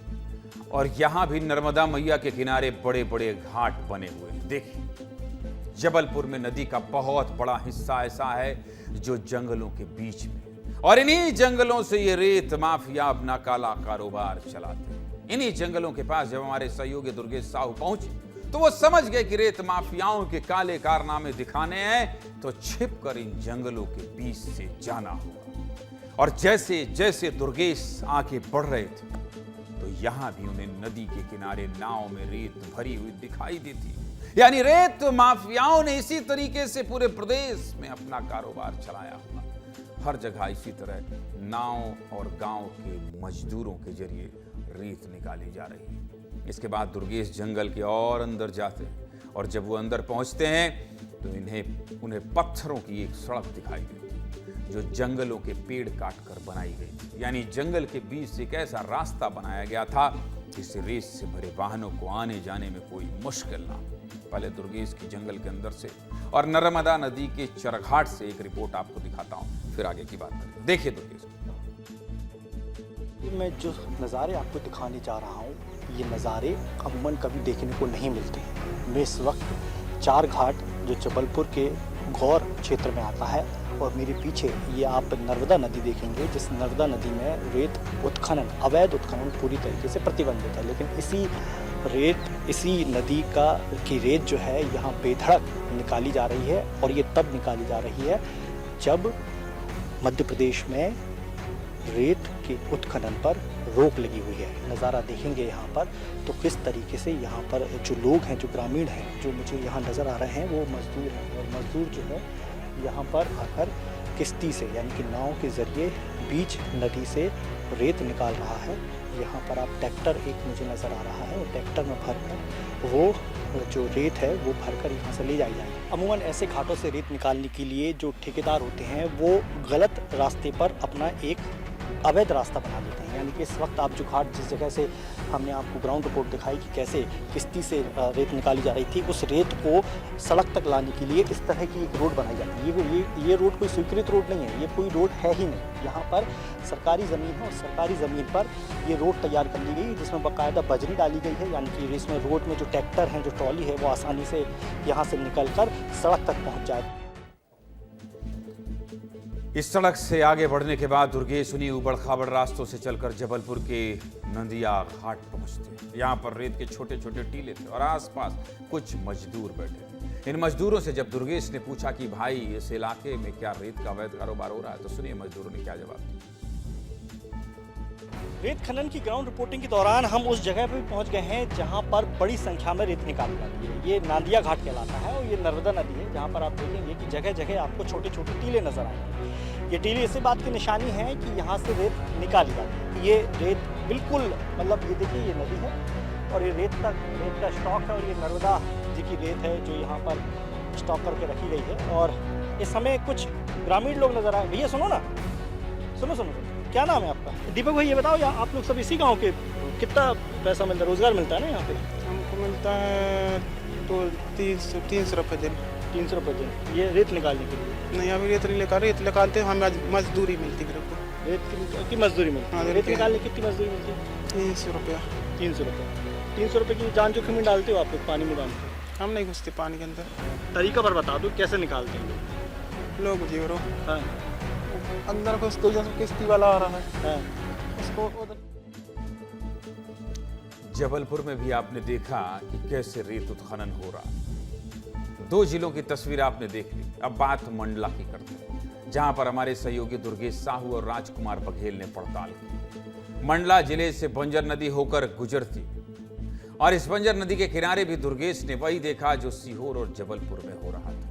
Speaker 1: और यहां भी नर्मदा मैया के किनारे बड़े बड़े घाट बने हुए हैं। देखिए, जबलपुर में नदी का बहुत बड़ा हिस्सा ऐसा है जो जंगलों के बीच में, और इन्हीं जंगलों से ये रेत माफिया अपना काला कारोबार चलाते हैं। इन्हीं जंगलों के पास जब हमारे सहयोगी दुर्गेश साहू पहुंचे तो वो समझ गए कि रेत माफियाओं के काले कारनामे दिखाने हैं तो छिपकर इन जंगलों के बीच से जाना होगा। और जैसे जैसे दुर्गेश आगे बढ़ रहे थे तो यहां भी उन्हें नदी के किनारे नाव में रेत भरी हुई दिखाई देती। यानी रेत माफियाओं ने इसी तरीके से पूरे प्रदेश में अपना कारोबार चलाया हुआ। हर जगह इसी तरह नाव और गांव के मजदूरों के जरिए रेत निकाली जा रही है। इसके बाद दुर्गेश जंगल के और अंदर जाते हैं और जब वो अंदर पहुंचते हैं तो उन्हें पत्थरों की एक सड़क दिखाई देती जो जंगलों के पेड़ काटकर बनाई गई थी। यानी जंगल के बीच से एक ऐसा रास्ता बनाया गया था जिससे रेत से भरे वाहनों को आने जाने में कोई मुश्किल ना हो। पहले दुर्गेश की जंगल के अंदर से और नर्मदा नदी के चरघाट से एक रिपोर्ट आपको दिखाता हूं, फिर आगे की बात करें। देखिए दुर्गेश,
Speaker 2: मैं जो नज़ारे आपको दिखाने जा रहा हूँ ये नज़ारे अमूमन कभी देखने को नहीं मिलते हैं। मैं इस वक्त चार घाट जो जबलपुर के गौर क्षेत्र में आता है और मेरे पीछे ये आप नर्मदा नदी देखेंगे, जिस नर्मदा नदी में रेत उत्खनन, अवैध उत्खनन पूरी तरीके से प्रतिबंधित है। लेकिन इसी नदी की रेत जो है यहाँ बेधड़क निकाली जा रही है और ये तब निकाली जा रही है जब मध्य प्रदेश में रेत के उत्खनन पर रोक लगी हुई है। नज़ारा देखेंगे यहाँ पर तो किस तरीके से यहाँ पर जो लोग हैं, जो ग्रामीण हैं, जो मुझे यहाँ नज़र आ रहे हैं वो मजदूर हैं और मजदूर जो है यहाँ पर आकर किश्ती से यानी कि नाव के ज़रिए बीच नदी से रेत निकाल रहा है। यहाँ पर आप ट्रैक्टर एक मुझे नज़र आ रहा है और ट्रैक्टर में भरकर वो जो रेत है वो भरकर यहाँ से ले जाई जाएगी। अमूमन ऐसे घाटों से रेत निकालने के लिए जो ठेकेदार होते हैं वो गलत रास्ते पर अपना एक अवैध रास्ता बना देते हैं। यानी कि इस वक्त आप जो घाट जिस जगह से हमने आपको ग्राउंड रिपोर्ट दिखाई कि कैसे किश्ती से रेत निकाली जा रही थी, उस रेत को सड़क तक लाने के लिए इस तरह की एक रोड बनाई जाती है। ये रोड कोई स्वीकृत रोड नहीं है, ये कोई रोड है ही नहीं। यहाँ पर सरकारी ज़मीन है और सरकारी ज़मीन पर ये रोड तैयार कर ली गई जिसमें बाकायदा बजरी डाली गई है। यानी कि इसमें रोड में जो ट्रैक्टर हैं, जो ट्रॉली है, वो आसानी से यहाँ से निकल कर सड़क तक पहुँच जाए।
Speaker 1: इस सड़क से आगे बढ़ने के बाद दुर्गेश उन्हीं उबड़ खाबड़ रास्तों से चलकर जबलपुर के नंदिया घाट पहुंचते। यहाँ पर रेत के छोटे छोटे टीले थे और आसपास कुछ मजदूर बैठे थे। इन मजदूरों से जब दुर्गेश ने पूछा कि भाई इस इलाके में क्या रेत का अवैध कारोबार हो रहा है, तो सुनिए मजदूरों ने क्या जवाब दिया।
Speaker 2: रेत खनन की ग्राउंड रिपोर्टिंग के दौरान हम उस जगह पर पहुंच गए हैं जहां पर बड़ी संख्या में रेत निकाली जाती है। ये नांदिया घाट कहलाता है और ये नर्मदा नदी है जहां पर आप देखेंगे कि जगह जगह आपको छोटे छोटे टीले नजर आएंगे। ये टीले इसी बात की निशानी है कि यहाँ से रेत निकाली जाती है। ये रेत बिल्कुल मतलब ये देखिए ये नदी है और ये रेत का स्टॉक है और ये नर्मदा जी की रेत है जो यहाँ पर स्टॉक करके रखी गई है। और इस समय कुछ ग्रामीण लोग नजर आए। भैया सुनो ना, सुनो, क्या नाम है आपका? दीपक भाई ये बताओ, या आप लोग सब इसी गांव के, कितना पैसा मिलता है, रोजगार मिलता है ना यहाँ पे?
Speaker 10: हमको मिलता है तो 300 रुपये दिन।
Speaker 2: 300 रुपये दिन ये रेत निकालने के लिए?
Speaker 10: नहीं, अभी रेत निकालते हैं, हमें मजदूरी मिलती है।
Speaker 2: रेत की मजदूरी मिलती है? रेत निकालने की कितनी मजदूरी मिलती है?
Speaker 10: 300 रुपया।
Speaker 2: 300 रुपये। 300 रुपये की जान जोखिम में डालते हो आप लोग, पानी में डालते हो?
Speaker 10: हम नहीं घुसते पानी के अंदर।
Speaker 2: तरीका पर बता दो कैसे निकालते हैं
Speaker 10: लोग जीरो।
Speaker 2: हाँ,
Speaker 10: अंदर को उसको किश्ती वाला आ रहा है उसको।
Speaker 1: जबलपुर में भी आपने देखा कि कैसे रेत उत्खनन हो रहा। 2 जिलों की तस्वीर आपने देख ली। अब बात मंडला की करते हैं, जहां पर हमारे सहयोगी दुर्गेश साहू और राजकुमार बघेल ने पड़ताल की। मंडला जिले से बंजर नदी होकर गुजरती और इस बंजर नदी के किनारे भी दुर्गेश ने वही देखा जो सीहोर और जबलपुर में हो रहा था।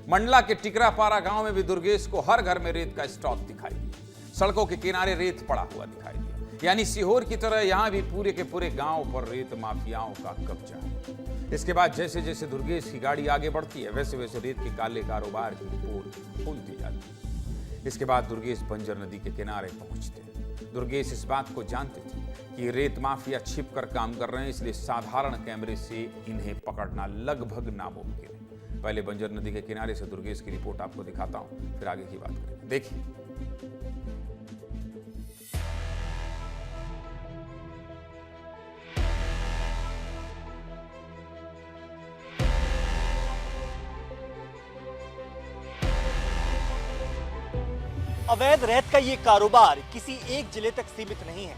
Speaker 1: मंडला के टिकरापारा गांव में भी दुर्गेश को हर घर में रेत का स्टॉक दिखाई दिया। सड़कों के किनारे रेत पड़ा हुआ दिखाई दिया। यानी सीहोर की तरह यहां भी पूरे के पूरे गांव पर रेत माफियाओं का कब्जा है। इसके बाद जैसे जैसे दुर्गेश की गाड़ी आगे बढ़ती है, वैसे वैसे रेत के काले कारोबार की पोल खोलती जाती है। इसके बाद दुर्गेश बंजर नदी के किनारे पहुंचते हैं। दुर्गेश इस बात को जानते थे कि रेत माफिया छिप कर काम कर रहे हैं, इसलिए साधारण कैमरे से इन्हें पकड़ना लगभग नामुमकिन है। पहले बंजर नदी के किनारे से दुर्गेश की रिपोर्ट आपको दिखाता हूं, फिर आगे की बात करेंगे। देखिए।
Speaker 11: अवैध रेत का ये कारोबार किसी एक जिले तक सीमित नहीं है,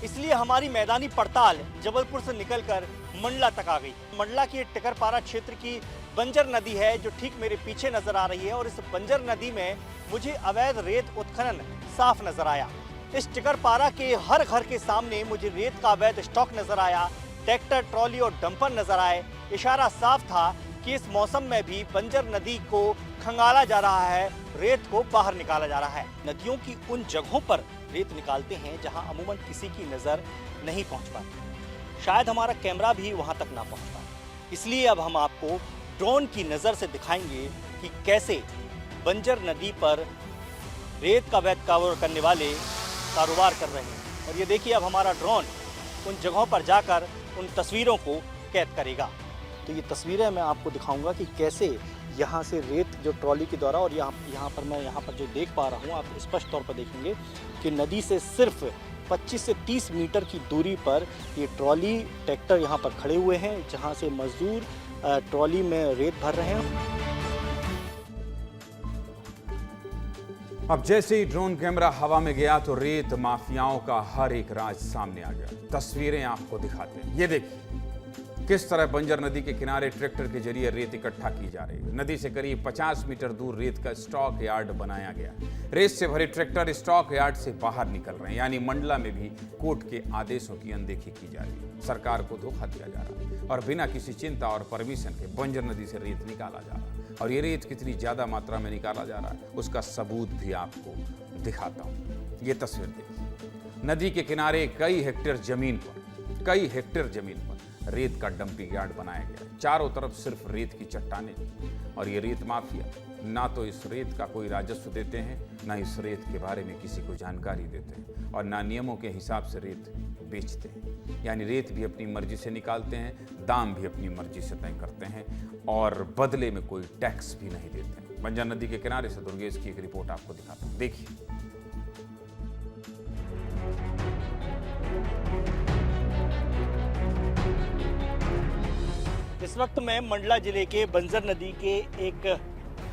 Speaker 11: इसलिए हमारी मैदानी पड़ताल जबलपुर से निकलकर मंडला तक आ गई। मंडला की टिकरपारा क्षेत्र की बंजर नदी है जो ठीक मेरे पीछे नजर आ रही है, और इस बंजर नदी में मुझे अवैध रेत उत्खनन साफ नजर आया। इस टिकरपारा के हर घर के सामने मुझे रेत का अवैध स्टॉक नजर आया। ट्रैक्टर, ट्रॉली और डंपर नजर आए। इशारा साफ था कि इस मौसम में भी बंजर नदी को खंगाला जा रहा है, रेत को बाहर निकाला जा रहा है। नदियों की उन जगहों पर रेत निकालते हैं जहां अमूमन किसी की नजर नहीं पहुंच पाती। शायद हमारा कैमरा भी वहां तक ना पहुंच पाए। इसलिए अब हम आपको ड्रोन की नजर से दिखाएंगे कि कैसे बंजर नदी पर रेत का अवैध कारोबार करने वाले कारोबार कर रहे हैं। और ये देखिए, अब हमारा ड्रोन उन जगहों पर जाकर उन तस्वीरों को कैद करेगा। तो ये तस्वीरें मैं आपको दिखाऊंगा कि कैसे यहाँ से रेत जो ट्रॉली के द्वारा, और यहाँ पर जो देख पा रहा हूँ, आप स्पष्ट तौर पर देखेंगे कि नदी से सिर्फ 25 से 30 मीटर की दूरी पर ये ट्रॉली, ट्रैक्टर यहाँ पर खड़े हुए हैं, जहाँ से मजदूर ट्रॉली में रेत भर रहे हैं।
Speaker 1: अब जैसे ही ड्रोन कैमरा हवा में गया तो रेत माफियाओं का हर एक राज सामने आ गया। तस्वीरें आपको दिखाते हैं। ये देखिए किस तरह बंजर नदी के किनारे ट्रैक्टर के जरिए रेत इकट्ठा की जा रही है। नदी से करीब 50 मीटर दूर रेत का स्टॉक यार्ड बनाया गया। रेत से भरे ट्रैक्टर स्टॉक यार्ड से बाहर निकल रहे हैं। यानी मंडला में भी कोर्ट के आदेशों की अनदेखी की जा रही है। सरकार को धोखा दिया जा रहा है और बिना किसी चिंता और परमिशन के बंजर नदी से रेत निकाला जा रहा है। और ये रेत कितनी ज्यादा मात्रा में निकाला जा रहा है उसका सबूत भी आपको दिखाता हूँ। ये तस्वीर देखिए। नदी के किनारे कई हेक्टेयर जमीन पर रेत का डंपिंग यार्ड बनाया गया। चारों तरफ सिर्फ रेत की चट्टानें। और ये रेत माफिया ना तो इस रेत का कोई राजस्व देते हैं, ना इस रेत के बारे में किसी को जानकारी देते हैं, और ना नियमों के हिसाब से रेत बेचते हैं। यानी रेत भी अपनी मर्जी से निकालते हैं, दाम भी अपनी मर्जी से तय करते हैं, और बदले में कोई टैक्स भी नहीं देते हैं। बंजर नदी के किनारे से दुर्गेश की एक रिपोर्ट आपको दिखाता हूँ। देखिए।
Speaker 11: इस वक्त मैं मंडला जिले के बंजर नदी के एक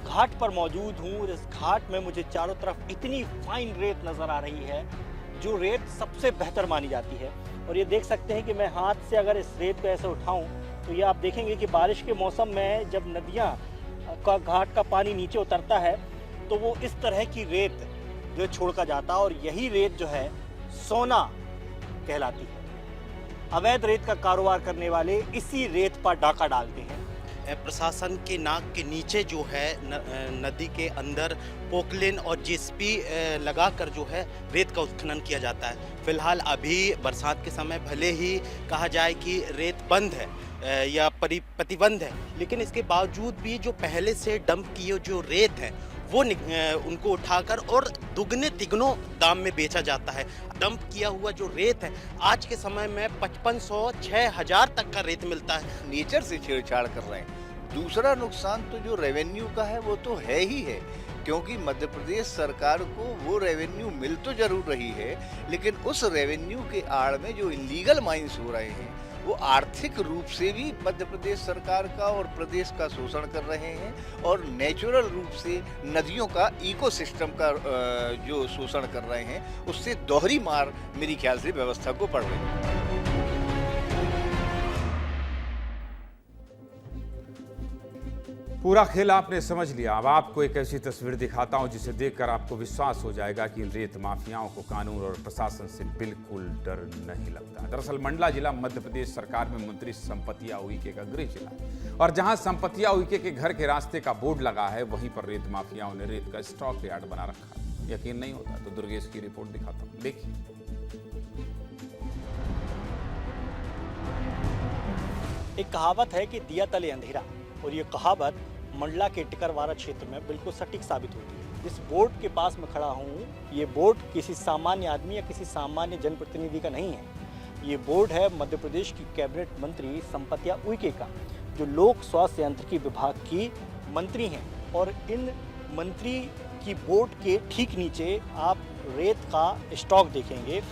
Speaker 11: घाट पर मौजूद हूँ। इस घाट में मुझे चारों तरफ इतनी फाइन रेत नज़र आ रही है, जो रेत सबसे बेहतर मानी जाती है। और ये देख सकते हैं कि मैं हाथ से अगर इस रेत को ऐसे उठाऊं तो ये आप देखेंगे कि बारिश के मौसम में जब नदियाँ का घाट का पानी नीचे उतरता है तो वो इस तरह की रेत जो छोड़कर जाता है, और यही रेत जो है सोना कहलाती है। अवैध रेत का कारोबार करने वाले इसी रेत पर डाका डालते हैं।
Speaker 12: प्रशासन के नाक के नीचे जो है नदी के अंदर पोकलेन और जेसीबी लगाकर जो है रेत का उत्खनन किया जाता है। फिलहाल अभी बरसात के समय भले ही कहा जाए कि रेत बंद है या प्रतिबंध है, लेकिन इसके बावजूद भी जो पहले से डंप किए जो रेत है वो उनको उठाकर और दुगने तिगनों दाम में बेचा जाता है। डंप किया हुआ जो रेत है आज के समय में 5500-6000 तक का रेत मिलता है।
Speaker 13: नेचर से छेड़छाड़ कर रहे हैं। दूसरा नुकसान तो जो रेवेन्यू का है वो तो है ही है, क्योंकि मध्य प्रदेश सरकार को वो रेवेन्यू मिल तो जरूर रही है, लेकिन उस रेवेन्यू के आड़ में जो इलीगल माइंस हो रहे हैं वो आर्थिक रूप से भी मध्य प्रदेश सरकार का और प्रदेश का शोषण कर रहे हैं, और नेचुरल रूप से नदियों का इकोसिस्टम का जो शोषण कर रहे हैं, उससे दोहरी मार मेरी ख्याल से व्यवस्था को पड़ रही है।
Speaker 1: पूरा खेल आपने समझ लिया। अब आपको एक ऐसी तस्वीर दिखाता हूं जिसे देखकर आपको विश्वास हो जाएगा कि इन रेत माफियाओं को कानून और प्रशासन से बिल्कुल डर नहीं लगता। दरअसल मंडला जिला मध्य प्रदेश सरकार में मंत्री संपतिया उइके का गृह जिला है और जहां संपतिया उइके के घर के रास्ते का बोर्ड लगा है वहीं पर रेत माफियाओं ने रेत का स्टॉक यार्ड बना रखा है। यकीन नहीं होता तो दुर्गेश की रिपोर्ट दिखाता हूं, देखिए।
Speaker 11: एक कहावत है कि दिया तले अंधेरा, और ये कहावत मंडला के टिकरवारा क्षेत्र में बिल्कुल सटीक साबित होती है। इस बोर्ड के पास मैं खड़ा हूँ, ये बोर्ड किसी सामान्य आदमी या किसी सामान्य जनप्रतिनिधि का नहीं है। ये बोर्ड है मध्य प्रदेश की कैबिनेट मंत्री संपतिया उइके का, जो लोक स्वास्थ्य यांत्रिकी विभाग की मंत्री हैं। और इन मंत्री की बोर्ड के ठीक नीचे आप रेत का स्टॉक देखेंगे।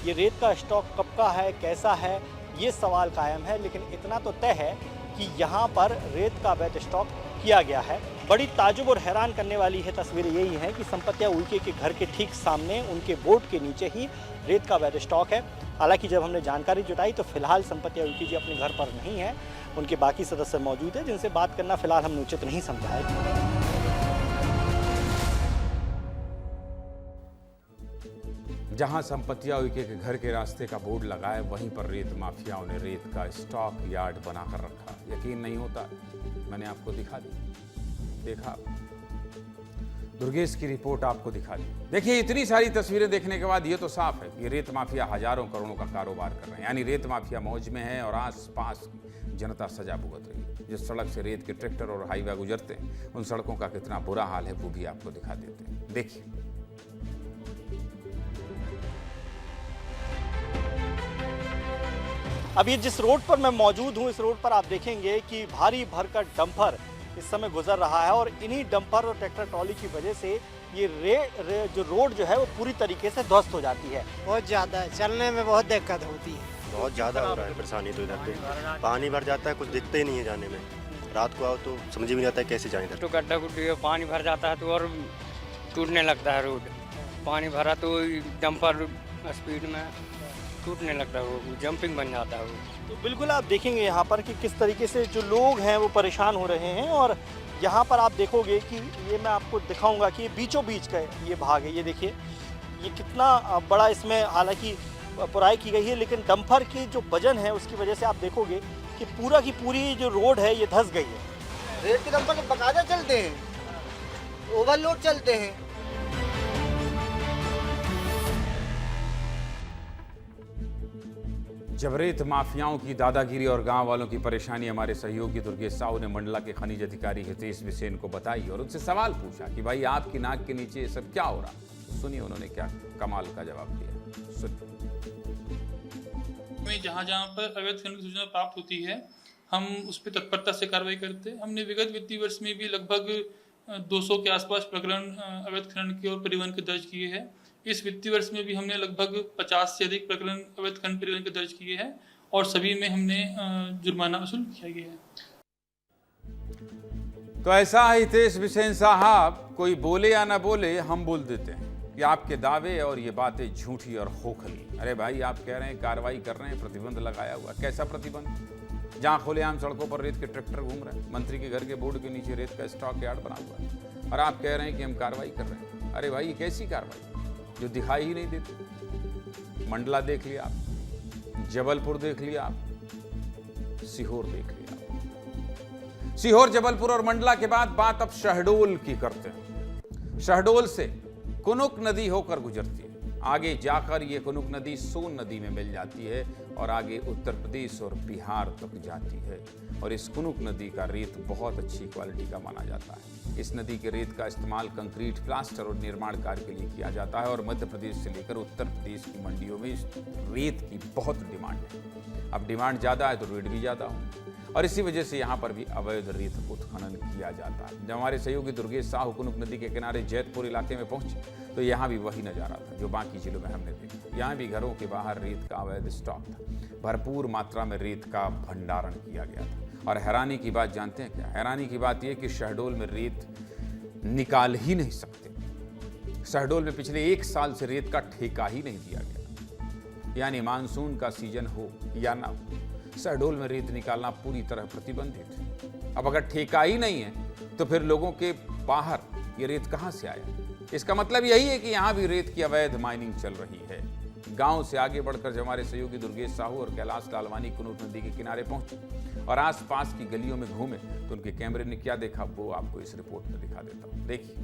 Speaker 11: ये रेत का स्टॉक कब का है, कैसा है, ये सवाल कायम है, लेकिन इतना तो तय है कि यहाँ पर रेत का अवैध स्टॉक किया गया है। बड़ी ताजुब और हैरान करने वाली है तस्वीर यही है कि संपतिया उइके के घर के ठीक सामने उनके बोर्ड के नीचे ही रेत का अवैध स्टॉक है। हालांकि जब हमने जानकारी जुटाई तो फिलहाल संपतिया उइके जी अपने घर पर नहीं है, उनके बाकी सदस्य मौजूद हैं जिनसे बात करना फिलहाल हमने उचित नहीं समझा है।
Speaker 1: जहां संपतिया उइके के घर के रास्ते का बोर्ड लगा है वहीं पर रेत माफियाओं ने रेत का स्टॉक यार्ड बनाकर रखा। यकीन नहीं होता, मैंने आपको दिखा दी, देखा। दुर्गेश की रिपोर्ट आपको दिखा दी। देखिए, इतनी सारी तस्वीरें देखने के बाद ये तो साफ है कि रेत माफिया हजारों करोड़ों का कारोबार कर रहे हैं। यानी रेत माफिया मौज में है और आसपास जनता सजा भुगत रही है। जिस सड़क से रेत के ट्रैक्टर और हाईवे गुजरते हैं उन सड़कों का कितना बुरा हाल है वो भी आपको दिखा देते हैं, देखिए।
Speaker 11: अब ये जिस रोड पर मैं मौजूद हूँ, इस रोड पर आप देखेंगे कि भारी भरकम डंपर इस समय गुजर रहा है और इन्हीं डंपर और ट्रैक्टर ट्रॉली की वजह से ये जो रोड जो है वो पूरी तरीके से ध्वस्त हो जाती है।
Speaker 14: बहुत ज़्यादा है, चलने में बहुत दिक्कत होती है।
Speaker 15: बहुत ज़्यादा हो रहा है परेशानी तो इधर पे पानी भर जाता है, कुछ दिखते ही नहीं है जाने में। रात को आओ तो समझ में नहीं आता है कैसे जाएं इधर।
Speaker 16: तो गड्ढा गुड्ढी पानी भर जाता है तो और टूटने लगता है रोड। पानी भरा तो डंपर स्पीड में टूटने लगता है, वो जंपिंग बन जाता है वो।
Speaker 11: तो बिल्कुल आप देखेंगे यहाँ पर कि किस तरीके से जो लोग हैं वो परेशान हो रहे हैं। और यहाँ पर आप देखोगे कि ये मैं आपको दिखाऊंगा कि ये बीचों बीच का ये भाग है। ये देखिए, ये कितना बड़ा इसमें हालांकि पुराई की गई है, लेकिन डंपर की जो वजन है उसकी वजह से आप देखोगे कि पूरा की पूरी जो रोड है ये धंस गई है।
Speaker 14: रेत के डंपर तो बकायदा चलते हैं, ओवरलोड चलते हैं।
Speaker 1: जब रेत माफियाओं की दादागिरी और गांव वालों की परेशानी हमारे सहयोगी दुर्गेश साहू ने मंडला के खनिज अधिकारी हितेश बिसेन को बताई और उनसे सवाल पूछा कि भाई आपकी नाक के नीचे ये सब क्या हो रहा। तो सुनिए उन्होंने क्या कमाल का जवाब दिया, सुनिए।
Speaker 17: जहाँ जहाँ पर अवैध खनन की सूचना प्राप्त होती है हम उस पर तत्परता से कार्रवाई करते हैं। हमने विगत वित्तीय वर्ष में भी लगभग 200 के आसपास प्रकरण अवैध खनन के और परिवहन के दर्ज किए हैं। इस वित्तीय वर्ष में भी हमने लगभग 50 से अधिक प्रकरण अवैध खनन परिवहन के दर्ज किए हैं और सभी में हमने जुर्माना वसूल किया गया है।
Speaker 1: तो ऐसा है हितेश बिसेन साहब, कोई बोले या ना बोले हम बोल देते हैं कि आपके दावे और ये बातें झूठी और खोखली। अरे भाई, आप कह रहे हैं कार्रवाई कर रहे हैं, प्रतिबंध लगाया हुआ। कैसा प्रतिबंध? जहाँ खुलेआम सड़कों पर रेत के ट्रैक्टर घूम रहे हैं, मंत्री के घर के बोर्ड के नीचे रेत का स्टॉक यार्ड बना हुआ है और आप कह रहे हैं कि हम कार्रवाई कर रहे हैं। अरे भाई, ये कैसी कार्रवाई जो दिखाई ही नहीं देती? मंडला देख लिया आप, जबलपुर देख लिया आप, सीहोर देख लिया आप। सीहोर, जबलपुर और मंडला के बाद बात अब शहडोल की करते हैं। शहडोल से कुनुक नदी होकर गुजरती है, आगे जाकर ये कुनुक नदी सोन नदी में मिल जाती है और आगे उत्तर प्रदेश और बिहार तक जाती है। और इस कुनुक नदी का रेत बहुत अच्छी क्वालिटी का माना जाता है। इस नदी के रेत का इस्तेमाल कंक्रीट, प्लास्टर और निर्माण कार्य के लिए किया जाता है और मध्य प्रदेश से लेकर उत्तर प्रदेश की मंडियों में इस रेत की बहुत डिमांड है। अब डिमांड ज़्यादा है तो रेट भी ज़्यादा हो और इसी वजह से यहाँ पर भी अवैध रेत उत्खनन किया जाता है। जब हमारे सहयोगी दुर्गेश साहू कुनुक नदी के किनारे जैतपुर इलाके में पहुंचे तो यहाँ भी वही नज़ारा था जो बाकी जिलों में हमने देखा। यहाँ भी घरों के बाहर रेत का अवैध स्टॉक था, भरपूर मात्रा में रेत का भंडारण किया गया था। और हैरानी की बात जानते हैं क्या? हैरानी की बात यह कि शहडोल में रेत निकाल ही नहीं सकते। शहडोल में पिछले 1 साल से रेत का ठेका ही नहीं दिया गया, यानी मानसून का सीजन हो या ना हो, शहडोल में रेत निकालना पूरी तरह प्रतिबंधित है। अब अगर ठेका ही नहीं है तो फिर लोगों के बाहर ये रेत कहां से आया? इसका मतलब यही है कि यहां भी रेत की अवैध माइनिंग चल रही है। गांव से आगे बढ़कर जब हमारे सहयोगी दुर्गेश साहू और कैलाश लालवानी कुनूक नदी के किनारे पहुंचे और आसपास की गलियों में घूमे तो उनके कैमरे ने क्या देखा वो आपको इस रिपोर्ट में दिखा देता हूं। देखिए,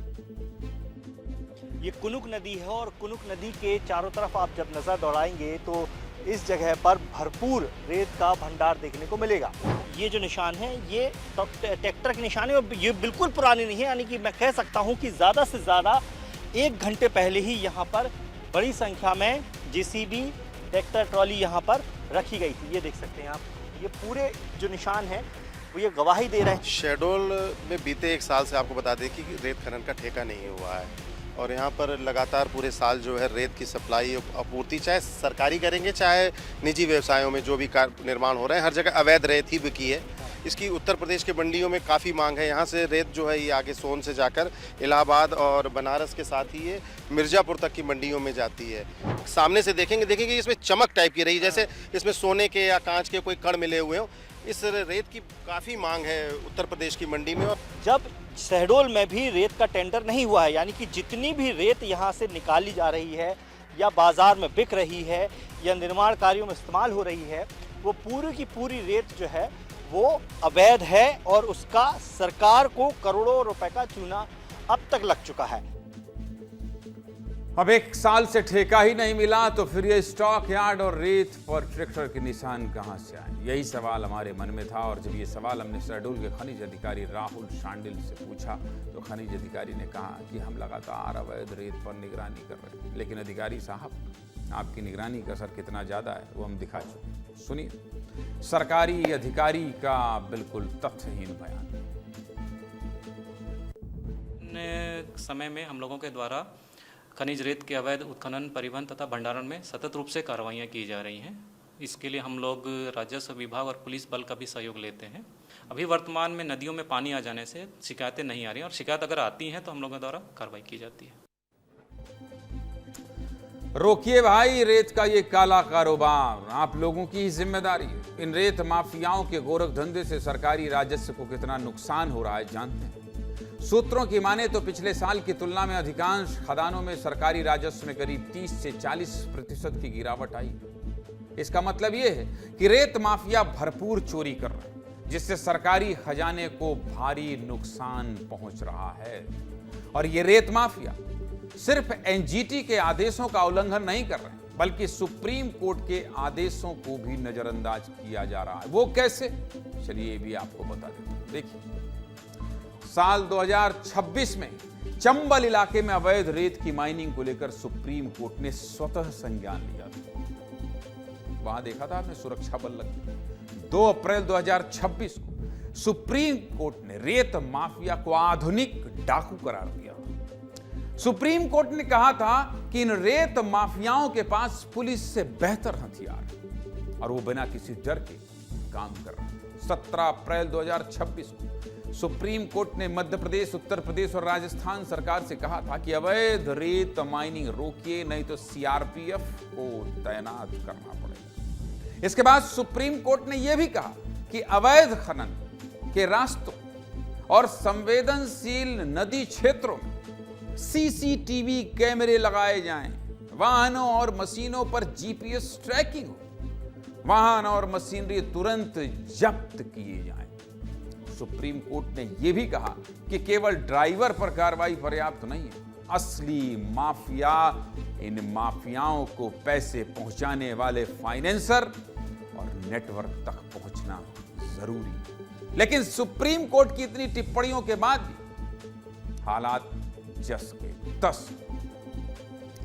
Speaker 11: ये कुनुक नदी है और कुनुक नदी के चारों तरफ आप जब नजर दौड़ाएंगे तो इस जगह पर भरपूर रेत का भंडार देखने को मिलेगा। ये जो निशान है ये ट्रैक्टर के निशान है और ये बिल्कुल पुराने नहीं है, यानी कि मैं कह सकता हूँ कि ज़्यादा से ज़्यादा 1 घंटे पहले ही यहाँ पर बड़ी संख्या में जेसीबी ट्रैक्टर ट्रॉली यहाँ पर रखी गई थी। ये देख सकते हैं आप, ये पूरे जो निशान है वो ये गवाही दे रहे हैं।
Speaker 15: शहडोल में बीते 1 साल से आपको बता दें कि रेत खनन का ठेका नहीं हुआ है और यहाँ पर लगातार पूरे साल जो है रेत की सप्लाई आपूर्ति चाहे सरकारी करेंगे चाहे निजी व्यवसायों में जो भी निर्माण हो रहे हैं हर जगह अवैध रेत ही बिकी है। इसकी उत्तर प्रदेश के मंडियों में काफ़ी मांग है। यहाँ से रेत जो है ये आगे सोन से जाकर इलाहाबाद और बनारस के साथ ही ये मिर्ज़ापुर तक की मंडियों में जाती है। सामने से देखेंगे इसमें चमक टाइप की रही, जैसे इसमें सोने के या कांच के कोई कण मिले हुए हों। इस रेत की काफ़ी मांग है उत्तर प्रदेश की मंडी में। और
Speaker 11: जब शहडोल में भी रेत का टेंडर नहीं हुआ है, यानी कि जितनी भी रेत यहाँ से निकाली जा रही है या बाजार में बिक रही है या निर्माण कार्यों में इस्तेमाल हो रही है, वो पूरी की पूरी रेत जो है वो अवैध है और उसका सरकार को करोड़ों रुपए का चूना अब तक लग चुका है।
Speaker 1: अब 1 साल से ठेका ही नहीं मिला तो फिर ये स्टॉक यार्ड और रेत पर ट्रैक्टर के निशान कहां से आए? यही सवाल हमारे मन में था और जब ये सवाल हमने शहडोल के खनिज अधिकारी राहुल शांडिल से पूछा तो खनिज अधिकारी ने कहा कि हम लगातार अवैध रेत पर निगरानी कर रहे हैं। लेकिन अधिकारी साहब, आपकी निगरानी का असर कितना ज्यादा है वो हम दिखा चुके। सुनिए सरकारी अधिकारी का बिल्कुल तथ्यहीन बयान।
Speaker 18: समय में हम लोगों के द्वारा खनिज रेत के अवैध उत्खनन, परिवहन तथा भंडारण में सतत रूप से कार्रवाइयाँ की जा रही हैं। इसके लिए हम लोग राजस्व विभाग और पुलिस बल का भी सहयोग लेते हैं। अभी वर्तमान में नदियों में पानी आ जाने से शिकायतें नहीं आ रही हैं और शिकायत अगर आती हैं तो हम लोगों द्वारा कार्रवाई की जाती है।
Speaker 1: रोकिए भाई रेत का ये काला कारोबार, आप लोगों की ही जिम्मेदारी है। इन रेत माफियाओं के गोरख धंधे से सरकारी राजस्व को कितना नुकसान हो रहा है जानते हैं। सूत्रों की माने तो पिछले साल की तुलना में अधिकांश खदानों में सरकारी राजस्व में करीब 30 से 40% की गिरावट आई। इसका मतलब यह है कि रेत माफिया भरपूर चोरी कर रहे हैं, जिससे सरकारी खजाने को भारी नुकसान पहुंच रहा है। और ये रेत माफिया सिर्फ एनजीटी के आदेशों का उल्लंघन नहीं कर रहे हैं, बल्कि सुप्रीम कोर्ट के आदेशों को भी नजरअंदाज किया जा रहा है। वो कैसे? चलिए ये भी आपको बता देता हूं। देखिए, साल 2026 में चंबल इलाके में अवैध रेत की माइनिंग को लेकर सुप्रीम कोर्ट ने स्वतः संज्ञान लिया था। वहां देखा था आपने सुरक्षा बल लगे। 2 अप्रैल 2026 को सुप्रीम कोर्ट ने रेत माफिया को आधुनिक डाकू करार दिया। सुप्रीम कोर्ट ने कहा था कि इन रेत माफियाओं के पास पुलिस से बेहतर हथियार है और वो बिना किसी डर के काम कर रहे हैं। 17 अप्रैल 2026 को सुप्रीम कोर्ट ने मध्य प्रदेश, उत्तर प्रदेश और राजस्थान सरकार से कहा था कि अवैध रेत माइनिंग रोकिए, नहीं तो सीआरपीएफ को तैनात करना पड़ेगा। इसके बाद सुप्रीम कोर्ट ने यह भी कहा कि अवैध खनन के रास्तों और संवेदनशील नदी क्षेत्रों में सीसीटीवी कैमरे लगाए जाएं, वाहनों और मशीनों पर जीपीएस ट्रैकिंग हो, वाहन और मशीनरी तुरंत जब्त किए जाएं। सुप्रीम कोर्ट ने यह भी कहा कि केवल ड्राइवर पर कार्रवाई पर्याप्त नहीं है, असली माफिया, इन माफियाओं को पैसे पहुंचाने वाले फाइनेंसर और नेटवर्क तक पहुंचना जरूरी है। लेकिन सुप्रीम कोर्ट की इतनी टिप्पणियों के बाद भी हालात जस के तस,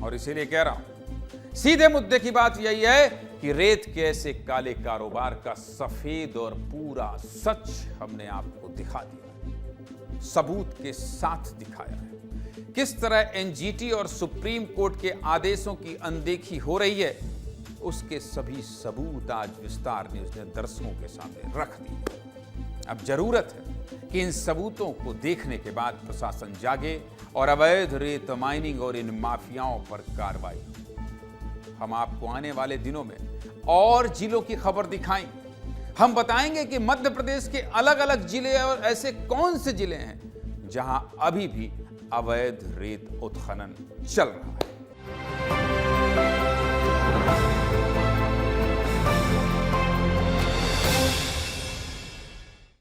Speaker 1: और इसीलिए कह रहा हूं, सीधे मुद्दे की बात यही है कि रेत के ऐसे काले कारोबार का सफेद और पूरा सच हमने आपको दिखा दिया, सबूत के साथ दिखाया है। किस तरह एनजीटी और सुप्रीम कोर्ट के आदेशों की अनदेखी हो रही है, उसके सभी सबूत आज विस्तार न्यूज ने दर्शकों के सामने रख दिए। अब जरूरत है कि इन सबूतों को देखने के बाद प्रशासन जागे और अवैध रेत माइनिंग और इन माफियाओं पर कार्रवाई। हम आपको आने वाले दिनों में और जिलों की खबर दिखाएंगे। हम बताएंगे कि मध्य प्रदेश के अलग अलग जिले और ऐसे कौन से जिले हैं जहां अभी भी अवैध रेत उत्खनन चल रहा है।